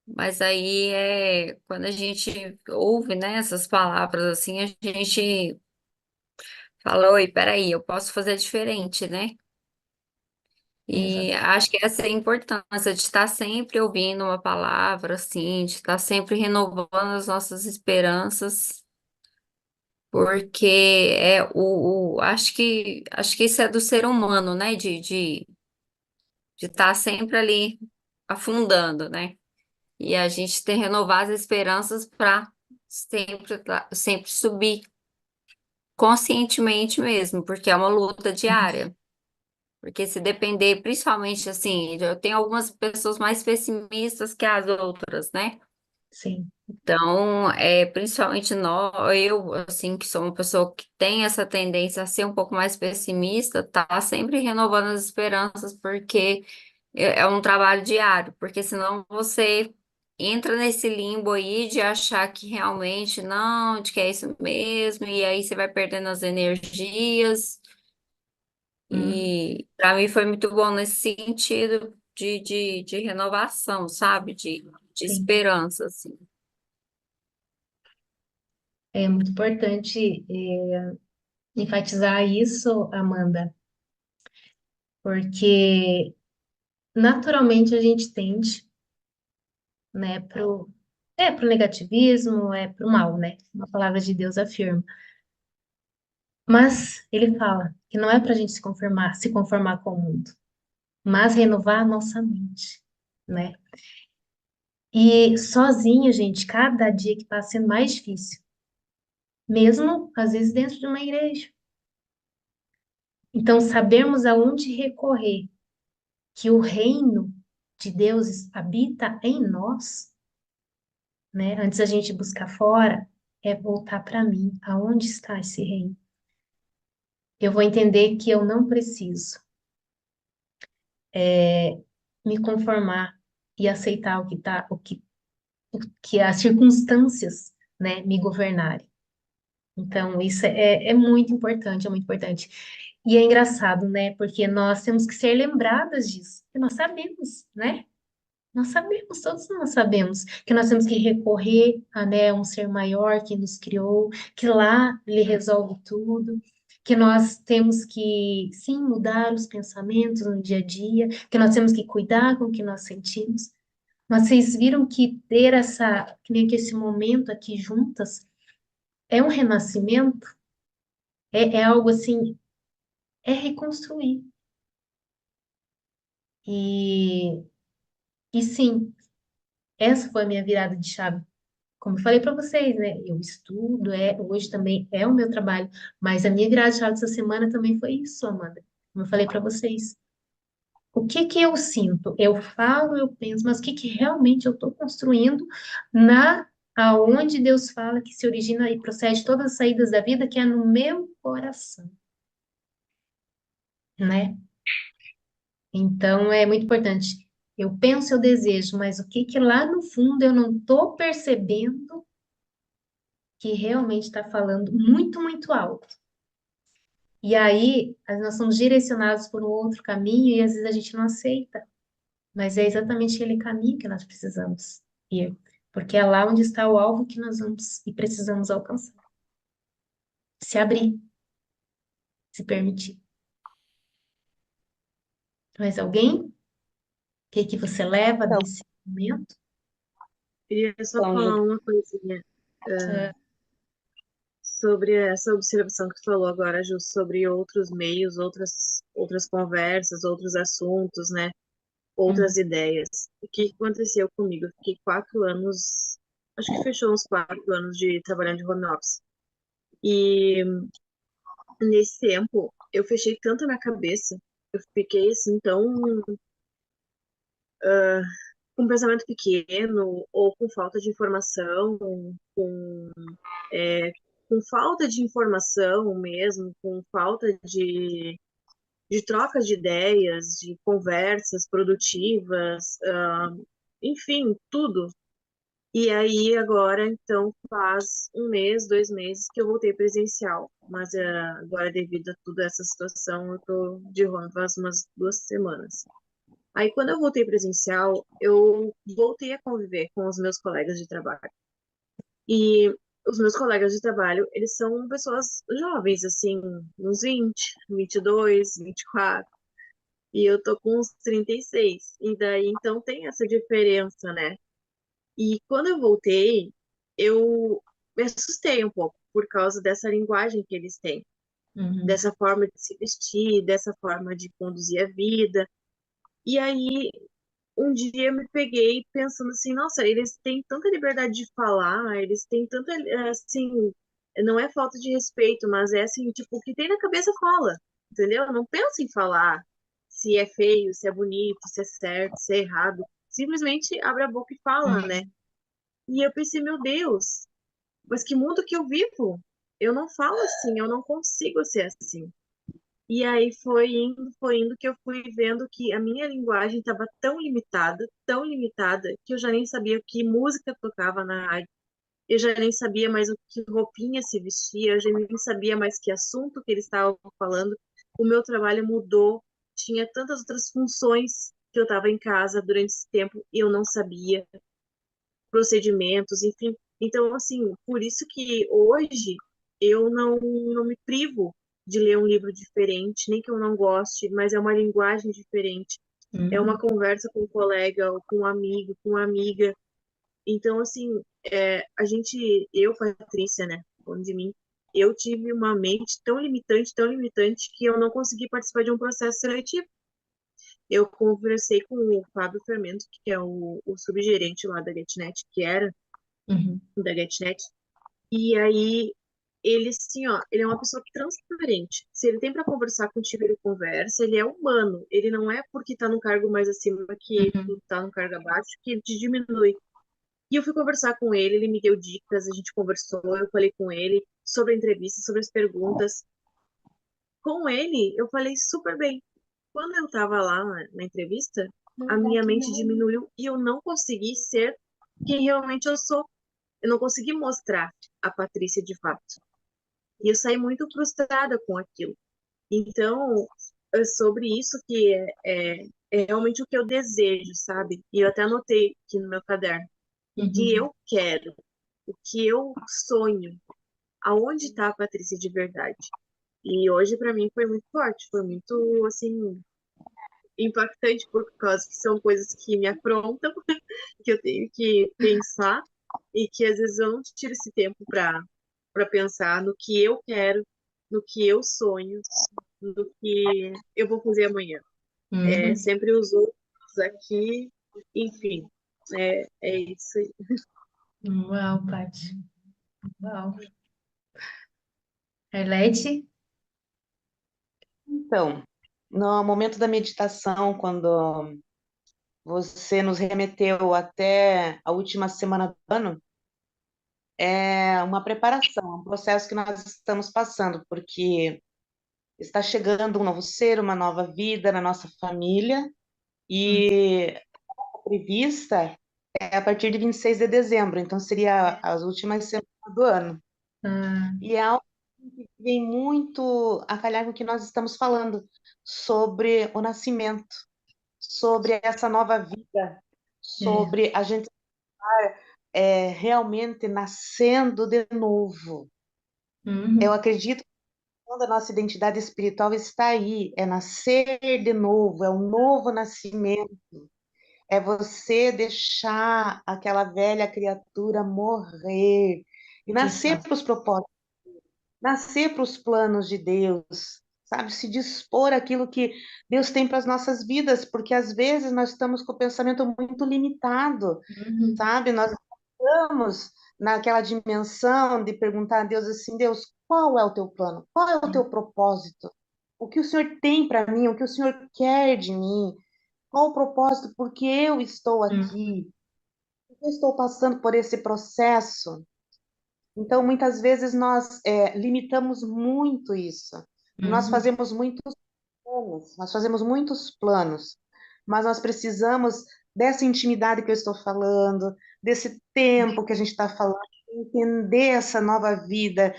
Mas aí quando a gente ouve, né, essas palavras assim, a gente fala, oi, peraí, eu posso fazer diferente, né? E exato, acho que essa é a importância de estar sempre ouvindo uma palavra, assim, de estar sempre renovando as nossas esperanças. Porque acho que isso é do ser humano, né? De estar sempre ali afundando, né? E a gente tem que renovar as esperanças para sempre subir conscientemente mesmo, porque é uma luta diária. Porque se depender, principalmente assim, eu tenho algumas pessoas mais pessimistas que as outras, né? sim, Então, principalmente eu, assim, que sou uma pessoa que tem essa tendência a ser um pouco mais pessimista, tá sempre renovando as esperanças, porque é um trabalho diário, porque senão você entra nesse limbo aí de achar que realmente não, de que é isso mesmo, e aí você vai perdendo as energias, hum, e para mim foi muito bom nesse sentido de renovação, sabe? De sim. esperança, assim. É muito importante enfatizar isso, Amanda, porque naturalmente a gente tende, né, pro negativismo, pro mal, né? Uma palavra de Deus afirma. Mas ele fala que não é para a gente se conformar com o mundo, mas renovar a nossa mente, né? E sozinho, gente, cada dia que passa é mais difícil, mesmo às vezes dentro de uma igreja. Então, sabermos aonde recorrer, que o reino de Deus habita em nós, né? Antes da gente buscar fora, é voltar para mim, aonde está esse reino? Eu vou entender que eu não preciso me conformar e aceitar o que as circunstâncias, né, me governarem. Então, isso é muito importante, é muito importante. E é engraçado, né? Porque nós temos que ser lembradas disso. E nós sabemos, né? Nós sabemos, todos nós sabemos que nós temos que recorrer a, né, um ser maior que nos criou, que lá ele resolve tudo, que nós temos que, sim, mudar os pensamentos no dia a dia, que nós temos que cuidar com o que nós sentimos. Mas vocês viram que ter que nem que esse momento aqui juntas, é um renascimento, é algo assim, é reconstruir. E, e sim, essa foi a minha virada de chave. Como eu falei para vocês, né? Eu estudo, hoje também é o meu trabalho, mas a minha virada de chave essa semana também foi isso, Amanda. Como eu falei para vocês. O que que eu sinto? Eu falo, eu penso, mas o que que realmente eu estou construindo na aonde Deus fala que se origina e procede todas as saídas da vida, que é no meu coração, né? Então é muito importante. Eu penso, eu desejo, mas o que que lá no fundo eu não estou percebendo que realmente está falando muito, muito alto. E aí, nós somos direcionados por um outro caminho e às vezes a gente não aceita. Mas é exatamente aquele caminho que nós precisamos ir, porque é lá onde está o alvo que nós vamos e precisamos alcançar. Se abrir, se permitir. Mais alguém? O que que você leva Então, desse momento? Queria só então, falar uma coisinha Ah, sobre essa observação que tu falou agora, Ju, sobre outros meios, outras conversas, outros assuntos, né? Outras hum, ideias. O que aconteceu comigo? Eu fiquei 4 anos, acho que fechou uns 4 anos de trabalhando de home office. E nesse tempo, eu fechei tanto a minha cabeça, eu fiquei assim, tão com um pensamento pequeno, ou com falta de informação, é, com falta de informação mesmo, com falta de troca de ideias, de conversas produtivas, enfim, tudo. E aí, agora, então, faz 1 mês, 2 meses que eu voltei presencial. Mas agora, devido a toda essa situação, eu tô de home faz umas 2 semanas. Aí, quando eu voltei presencial, eu voltei a conviver com os meus colegas de trabalho. E os meus colegas de trabalho, eles são pessoas jovens, assim, uns 20, 22, 24. E eu tô com uns 36. E daí, então, tem essa diferença, né? E quando eu voltei, eu me assustei um pouco por causa dessa linguagem que eles têm, uhum, dessa forma de se vestir, dessa forma de conduzir a vida. E aí, um dia eu me peguei pensando assim, nossa, eles têm tanta liberdade de falar, eles têm tanta, assim, não é falta de respeito, mas é assim, tipo, o que tem na cabeça fala, entendeu? Não pensa em falar se é feio, se é bonito, se é certo, se é errado. Simplesmente abre a boca e fala, né? uhum, E eu pensei, meu Deus, mas que mundo que eu vivo? Eu não falo assim, eu não consigo ser assim. E aí foi indo que eu fui vendo que a minha linguagem estava tão limitada, que eu já nem sabia que música tocava na rádio, eu já nem sabia mais o que roupinha se vestia, eu já nem sabia mais que assunto que eles estavam falando. O meu trabalho mudou, tinha tantas outras funções que eu estava em casa durante esse tempo e eu não sabia procedimentos, enfim. Então, assim, por isso que hoje eu não me privo. de ler um livro diferente, nem que eu não goste, mas é uma linguagem diferente. É uma Uhum. conversa com um colega, ou com um amigo, com uma amiga. Então, assim, eu, Patrícia, né, falando de mim, eu tive uma mente tão limitante, que eu não consegui participar de um processo seletivo. Eu conversei com o Fábio Fermento, que é o subgerente lá da GetNet, que era Uhum. da GetNet, e aí ele, assim, ó, ele é uma pessoa transparente. Se ele tem para conversar contigo, ele conversa, ele é humano. Ele não é porque tá num cargo mais acima que Uhum. tu tá num cargo abaixo que ele te diminui. E eu fui conversar com ele me deu dicas, a gente conversou, eu falei com ele sobre a entrevista, sobre as perguntas. Com ele, eu falei super bem. Quando eu estava lá na entrevista, a minha mente diminuiu e eu não consegui ser quem realmente eu sou. Eu não consegui mostrar a Patrícia de fato. E eu saí muito frustrada com aquilo. Então, é sobre isso que é realmente o que eu desejo, sabe? E eu até anotei aqui no meu caderno. O que Uhum. eu quero, o que eu sonho, aonde está a Patrícia de verdade. E hoje, para mim, foi muito forte, foi muito, assim, impactante, por causa que são coisas que me afrontam, que eu tenho que pensar, e que às vezes eu não tiro esse tempo para pensar no que eu quero, no que eu sonho, no que eu vou fazer amanhã. É Uhum. sempre os outros aqui, enfim, é isso aí. Uau, Paty. Uau. Arlete? Então, no momento da meditação, quando você nos remeteu até a última semana do ano, é uma preparação, um processo que nós estamos passando, porque está chegando um novo ser, uma nova vida na nossa família, Hum. e a prevista é a partir de 26 de dezembro, então seria as últimas semanas do ano. Ah, E é algo que vem muito a calhar com o que nós estamos falando sobre o nascimento, sobre essa nova vida, é. sobre a gente realmente nascendo de novo. Eu Uhum. acredito que quando a nossa identidade espiritual está aí, é nascer de novo, é um novo nascimento, é você deixar aquela velha criatura morrer e De nascer fato. para os propósitos, nascer para os planos de Deus, sabe? Se dispor aquilo que Deus tem para as nossas vidas, porque às vezes nós estamos com o pensamento muito limitado, Uhum. sabe? Nós estamos naquela dimensão de perguntar a Deus assim: Deus, qual é o teu plano? Qual é o teu propósito? O que o Senhor tem para mim? O que o Senhor quer de mim? Qual o propósito? Porque eu estou Uhum. aqui? Porque eu estou passando por esse processo? Então, muitas vezes nós limitamos muito isso. Nós Uhum. fazemos muitos planos, nós fazemos muitos planos, mas nós precisamos dessa intimidade que eu estou falando, desse tempo que a gente está falando, entender essa nova vida,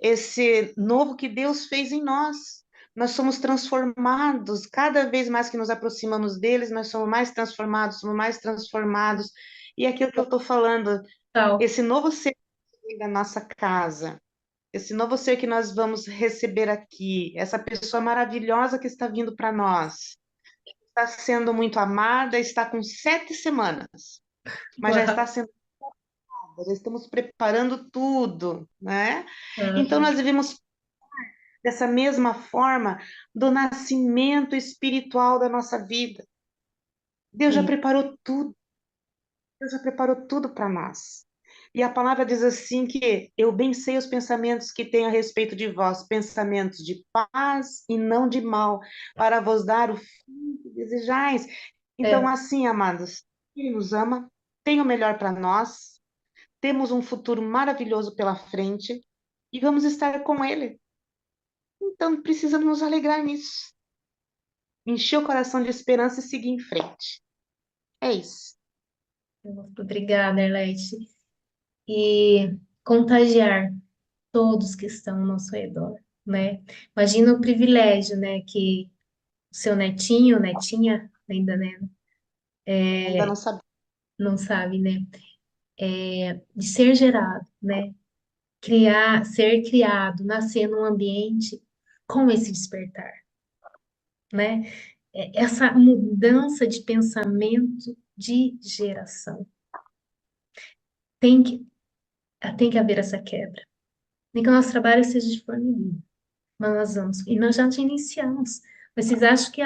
esse novo que Deus fez em nós. Nós somos transformados, cada vez mais que nos aproximamos deles, nós somos mais transformados. E é aquilo que eu estou falando, Tal. esse novo ser da nossa casa, esse novo ser que nós vamos receber aqui, essa pessoa maravilhosa que está vindo para nós, está sendo muito amada, está com 7 semanas, mas já está Uau. sendo, já estamos preparando tudo, né? Então Uhum. nós devemos dessa mesma forma do nascimento espiritual da nossa vida. Deus já Sim. preparou tudo, Deus já preparou tudo para nós. E a palavra diz assim que eu bem sei os pensamentos que tenho a respeito de vós, pensamentos de paz e não de mal, para vos dar o fim que desejais. Então, É. assim, amados, Ele nos ama, tem o melhor para nós, temos um futuro maravilhoso pela frente e vamos estar com Ele. Então, precisamos nos alegrar nisso, encher o coração de esperança e seguir em frente. É isso. Obrigada, Arlete. E contagiar todos que estão ao nosso redor, né? Imagina o privilégio, né, que o seu netinho, netinha, ainda, né, Ainda não sabemos. não sabe, né, de ser gerado, né, criar, ser criado, nascer num ambiente com esse despertar, né? Essa mudança de pensamento de geração. Tem que, tem que haver essa quebra. Nem que o nosso trabalho seja de formiguinha, mas nós vamos, e nós já iniciamos. Vocês acham que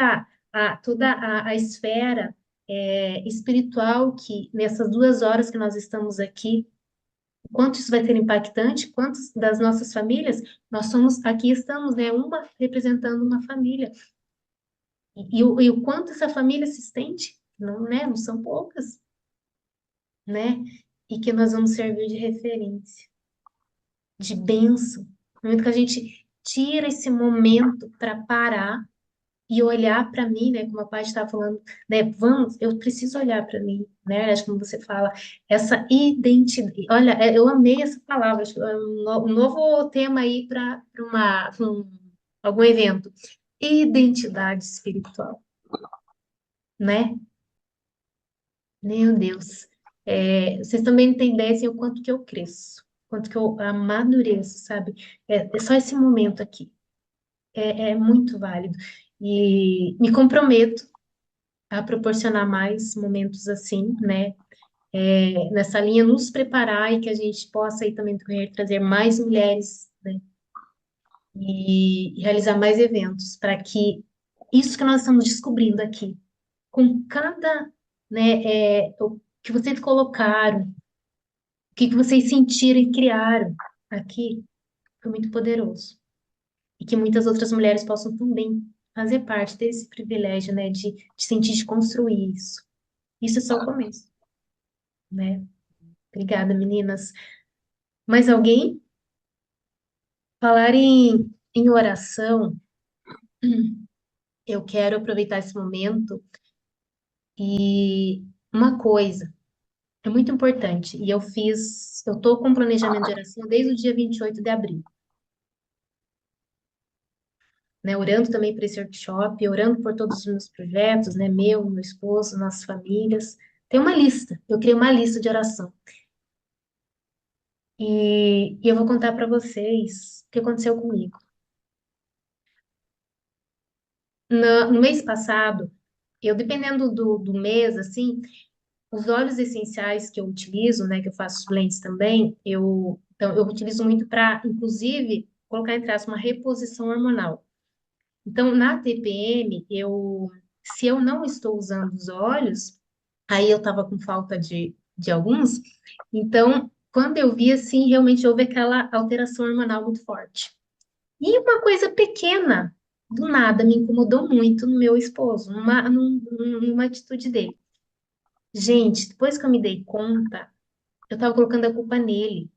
toda a esfera espiritual que nessas 2 horas que nós estamos aqui, quanto isso vai ter impactante? Quantas das nossas famílias, nós somos, aqui estamos, né, uma representando uma família. E o quanto essa família se estende? Não, né, não são poucas, né? E que nós vamos servir de referência, de bênção. No momento que a gente tira esse momento para parar e olhar para mim, né, como a Paty estava falando, né, eu preciso olhar para mim, né, acho que como você fala, essa identidade, olha, eu amei essa palavra, acho que é um novo tema aí para algum evento, identidade espiritual, né, meu Deus. Vocês também entendem assim, o quanto que eu cresço, o quanto que eu amadureço, sabe, é só esse momento aqui, é muito válido, e me comprometo a proporcionar mais momentos assim, né? Nessa linha, nos preparar e que a gente possa aí também trazer mais mulheres, né? E realizar mais eventos para que isso que nós estamos descobrindo aqui, com cada, né, o que vocês colocaram, o que vocês sentiram e criaram aqui, foi muito poderoso. E que muitas outras mulheres possam também fazer parte desse privilégio, né, de sentir, de construir isso. Isso é só o começo, né? Obrigada, meninas. Mais alguém? Falar em oração, eu quero aproveitar esse momento e uma coisa é muito importante, e eu estou com planejamento de oração desde o dia 28 de abril, né? Orando também por esse workshop, orando por todos os meus projetos, né? Meu esposo, nossas famílias. Tem uma lista, eu criei uma lista de oração. E eu vou contar para vocês o que aconteceu comigo. No mês passado, eu, dependendo do mês, assim, os óleos essenciais que eu utilizo, né, que eu faço os blends também, então, eu utilizo muito para, inclusive, colocar em traço uma reposição hormonal. Então, na TPM, se eu não estou usando os óleos, aí eu estava com falta de alguns, então, quando eu vi, assim, realmente houve aquela alteração hormonal muito forte. E uma coisa pequena, do nada, me incomodou muito no meu esposo, numa atitude dele. Gente, depois que eu me dei conta, eu estava colocando a culpa nele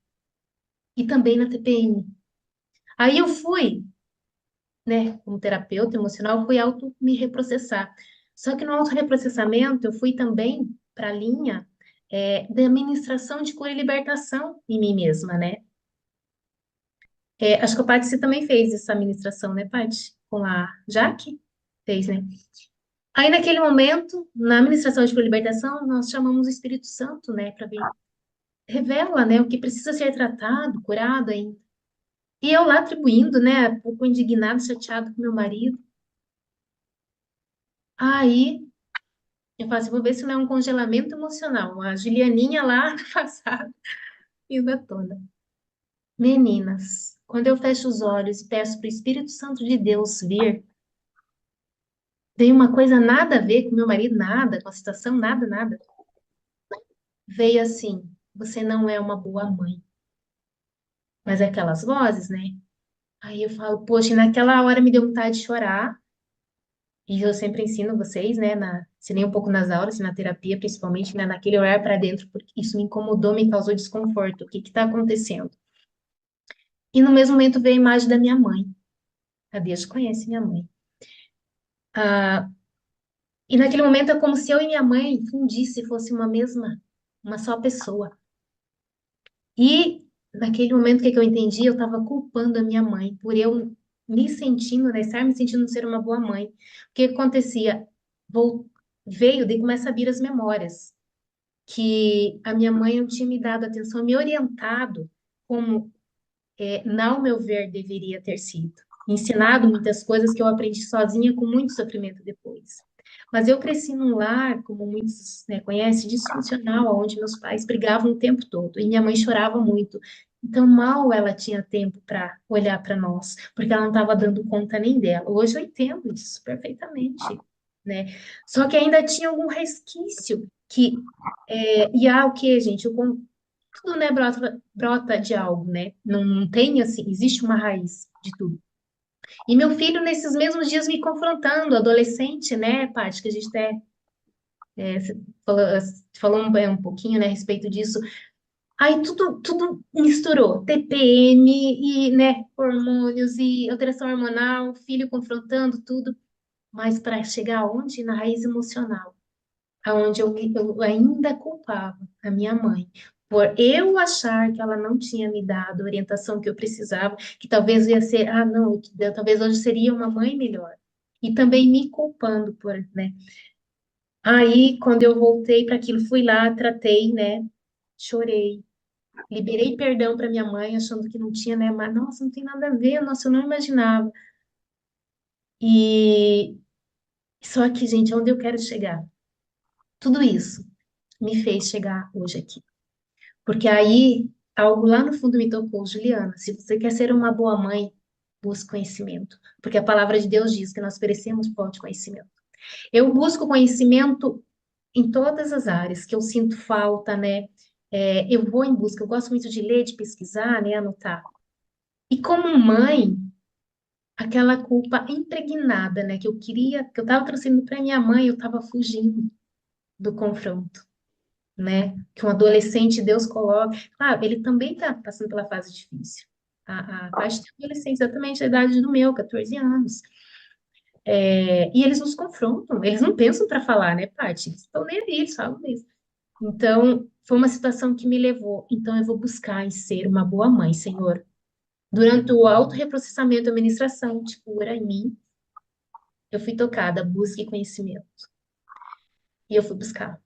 e também na TPM. Aí eu fui, né, como terapeuta emocional, fui auto me reprocessar. Só que no auto-reprocessamento, eu fui também para a linha da administração de cura e libertação em mim mesma, né? Acho que a Paty, você também fez essa administração, né, Paty? Com a Jaque? Fez, né? Aí, naquele momento, na administração de cura e libertação, nós chamamos o Espírito Santo, né, para vir revela, né, o que precisa ser tratado, curado ainda. E eu lá atribuindo, né, um pouco indignado, chateado com meu marido. Aí eu falei assim, vou ver se não é um congelamento emocional. A Julianinha lá no passado, fiz à tona. Meninas, quando eu fecho os olhos e peço para o Espírito Santo de Deus vir, veio uma coisa nada a ver com meu marido, nada, com a situação, nada, nada. Veio assim, você não é uma boa mãe. Mas é aquelas vozes, né? Aí eu falo, poxa, e naquela hora me deu vontade de chorar. E eu sempre ensino vocês, né, ensinei um pouco nas aulas, na terapia, principalmente, né, naquele olhar para dentro, porque isso me incomodou, me causou desconforto. O que está acontecendo? E no mesmo momento veio a imagem da minha mãe. A Deus conhece minha mãe. Ah, e naquele momento é como se eu e minha mãe fundisse, fosse uma só pessoa. E naquele momento, o que eu entendi? Eu estava culpando a minha mãe por eu me sentindo, né, estar me sentindo ser uma boa mãe. O que acontecia? Vol- daí começa a vir as memórias, que a minha mãe não tinha me dado atenção, me orientado como, ao meu ver, deveria ter sido. ensinado muitas coisas que eu aprendi sozinha com muito sofrimento depois. Mas eu cresci num lar, como muitos, né, conhecem, disfuncional, onde meus pais brigavam o tempo todo e minha mãe chorava muito. Então, mal ela tinha tempo para olhar para nós, porque ela não estava dando conta nem dela. Hoje eu entendo isso perfeitamente, né? Só que ainda tinha algum resquício que e há o que, gente? Tudo, né, brota de algo, né? Não tem assim, existe uma raiz de tudo. E meu filho, nesses mesmos dias, me confrontando, adolescente, né, Paty, que a gente até você falou um pouquinho, né, a respeito disso. Aí tudo misturou, TPM e, né, hormônios e alteração hormonal, filho confrontando tudo, mas para chegar aonde? Na raiz emocional, aonde eu ainda culpava a minha mãe por eu achar que ela não tinha me dado a orientação que eu precisava, que talvez ia ser, não, talvez hoje seria uma mãe melhor. E também me culpando por, né? Aí, quando eu voltei para aquilo, fui lá, tratei, né? Chorei, liberei perdão para minha mãe, achando que não tinha, né? Mas, nossa, não tem nada a ver, nossa, eu não imaginava. E só que, gente, onde eu quero chegar? Tudo isso me fez chegar hoje aqui. Porque aí, algo lá no fundo me tocou, Juliana. Se você quer ser uma boa mãe, busque conhecimento. Porque a palavra de Deus diz que nós perecemos por falta de conhecimento. Eu busco conhecimento em todas as áreas que eu sinto falta, né? Eu vou em busca, eu gosto muito de ler, de pesquisar, né? Anotar. E como mãe, aquela culpa impregnada, né? Que eu queria, que eu estava transferindo para minha mãe, eu estava fugindo do confronto, né? Que um adolescente Deus coloca. Claro, ele também está passando pela fase difícil. A parte de adolescente, exatamente a idade do meu, 14 anos. E eles nos confrontam, eles não pensam para falar, né, Paty? Eles estão nem aí, eles falam mesmo. Então, foi uma situação que me levou. Então, eu vou buscar em ser uma boa mãe, Senhor. Durante o autorreprocessamento e administração de cura em mim, eu fui tocada, busque conhecimento. E eu fui buscar.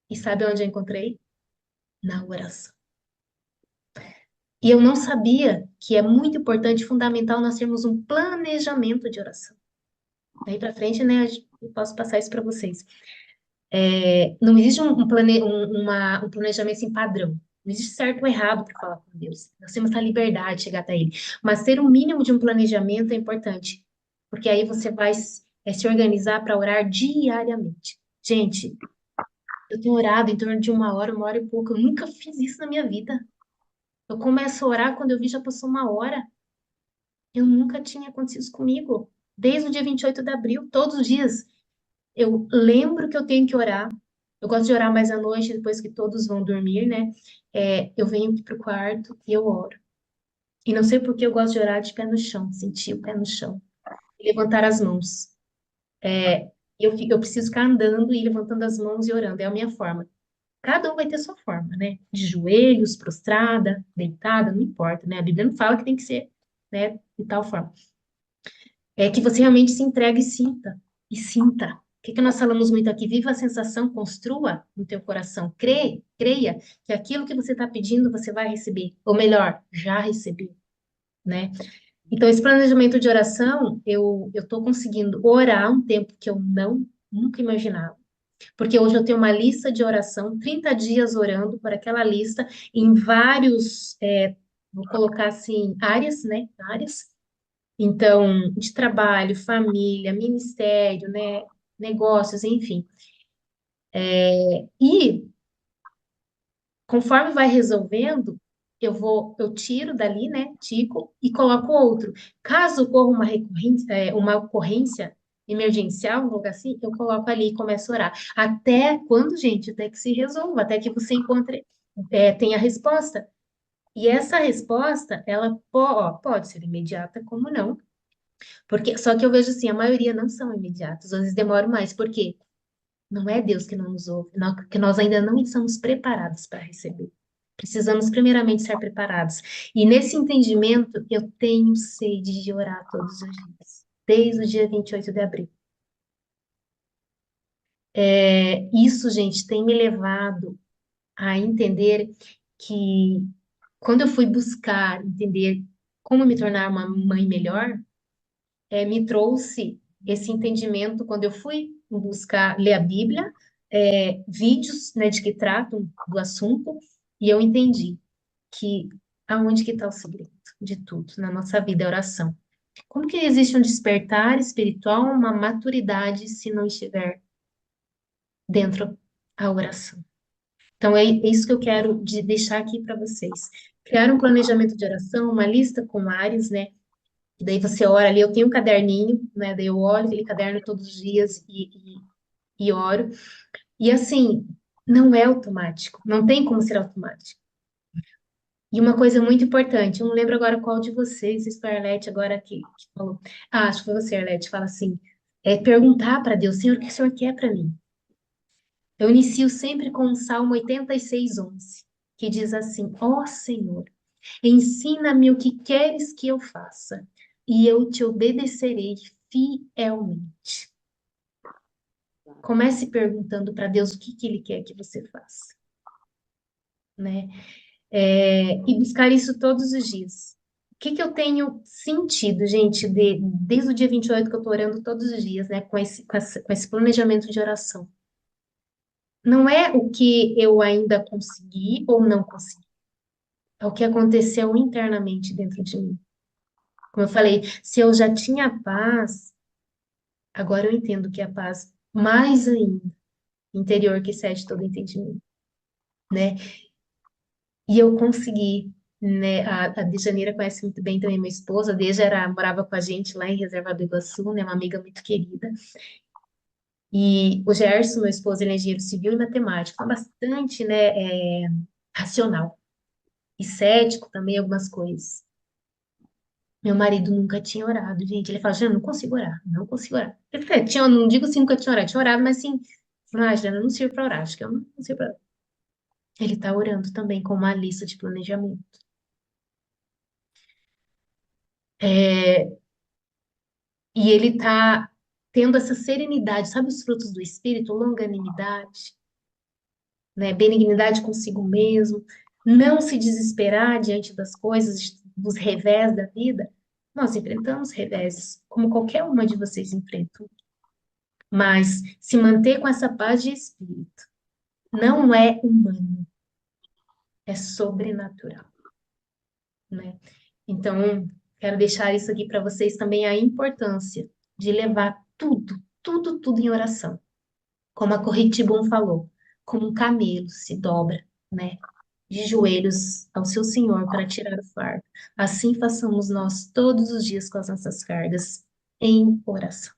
E sabe onde eu encontrei? Na oração. E eu não sabia que é muito importante, fundamental, nós termos um planejamento de oração. Daí para frente, né, eu posso passar isso para vocês. Não existe um planejamento sem padrão. Não existe certo ou errado para falar com Deus. Nós temos a liberdade de chegar até Ele. Mas ter um mínimo de um planejamento é importante. Porque aí você vai se organizar para orar diariamente. Gente, eu tenho orado em torno de uma hora e pouco. Eu nunca fiz isso na minha vida. Eu começo a orar quando eu vi já passou uma hora. Eu nunca tinha acontecido isso comigo. Desde o dia 28 de abril, todos os dias. Eu lembro que eu tenho que orar. Eu gosto de orar mais à noite, depois que todos vão dormir, né? Eu venho aqui pro quarto e eu oro. E não sei por que eu gosto de orar de pé no chão, sentir o pé no chão. E levantar as mãos. Eu preciso ficar andando e levantando as mãos e orando. É a minha forma. Cada um vai ter sua forma, né? De joelhos, prostrada, deitada, não importa, né? A Bíblia não fala que tem que ser, né, de tal forma. É que você realmente se entregue e sinta. E sinta. O que nós falamos muito aqui? Viva a sensação, construa no teu coração. Creia que aquilo que você está pedindo, você vai receber. Ou melhor, já recebeu, né? Então, esse planejamento de oração, eu estou conseguindo orar um tempo que eu nunca imaginava. Porque hoje eu tenho uma lista de oração, 30 dias orando por aquela lista, em vários, vou colocar assim, áreas, né? Áreas. Então, de trabalho, família, ministério, né? Negócios, enfim. E conforme vai resolvendo, eu tiro dali, né? Tico e coloco outro. Caso ocorra uma ocorrência emergencial, vamos colocar assim, eu coloco ali e começo a orar. Até quando, gente? Até que se resolva, até que você encontre, tenha a resposta. E essa resposta, ela pode ser imediata, como não. Porque, só que eu vejo assim, a maioria não são imediatas, às vezes demoram mais. Por quê? Não é Deus que não nos ouve, que nós ainda não estamos preparados para receber. Precisamos primeiramente ser preparados. E nesse entendimento, eu tenho sede de orar todos os dias, desde o dia 28 de abril. Isso, gente, tem me levado a entender que quando eu fui buscar entender como me tornar uma mãe melhor, me trouxe esse entendimento quando eu fui buscar ler a Bíblia, vídeos, né, de que tratam do assunto, e eu entendi que aonde que está o segredo de tudo na nossa vida é oração. Como que existe um despertar espiritual, uma maturidade, se não estiver dentro a oração? Então, é isso que eu quero deixar aqui para vocês. Criar um planejamento de oração, uma lista com áreas, né? E daí você ora ali, eu tenho um caderninho, né? Daí eu olho aquele caderno todos os dias e oro. E assim, não é automático, não tem como ser automático. E uma coisa muito importante, eu não lembro agora qual de vocês, se foi a Arlete agora que falou. Ah, acho que foi você, Arlete, fala assim, perguntar para Deus, Senhor, o que o Senhor quer para mim? Eu inicio sempre com o Salmo 86:11, que diz assim, ó Senhor, ensina-me o que queres que eu faça, e eu te obedecerei fielmente. Comece perguntando para Deus o que Ele quer que você faça, né? E buscar isso todos os dias. O que eu tenho sentido, gente, desde o dia 28 que eu estou orando todos os dias, né, com esse planejamento de oração? Não é o que eu ainda consegui ou não consegui, é o que aconteceu internamente dentro de mim. Como eu falei, se eu já tinha paz, agora eu entendo que a paz mais ainda interior que excede todo entendimento, né? E eu consegui, né? A Dejaneira conhece muito bem também minha esposa, a Deja morava com a gente lá em Reserva do Iguaçu, né? Uma amiga muito querida. E o Gerson, meu esposo, ele é engenheiro civil e matemático, então bastante, né? Racional e cético também, algumas coisas. Meu marido nunca tinha orado, gente. Ele fala, Jana, não consigo orar, não consigo orar. Eu falei, não digo assim, nunca tinha orado, mas assim, Jana, eu não sirvo para orar, acho que eu não sirvo para orar. Ele está orando também com uma lista de planejamento. É, e ele está tendo essa serenidade, sabe os frutos do Espírito? Longanimidade, né? Benignidade consigo mesmo, não se desesperar diante das coisas, dos revés da vida. Nós enfrentamos reveses, como qualquer uma de vocês enfrentam. Mas se manter com essa paz de espírito não é humano, é sobrenatural, né? Então, quero deixar isso aqui para vocês também a importância de levar tudo, tudo, tudo em oração. Como a Corritibum falou, como um camelo se dobra, né? De joelhos ao seu Senhor para tirar o fardo. Assim façamos nós todos os dias com as nossas cargas em oração.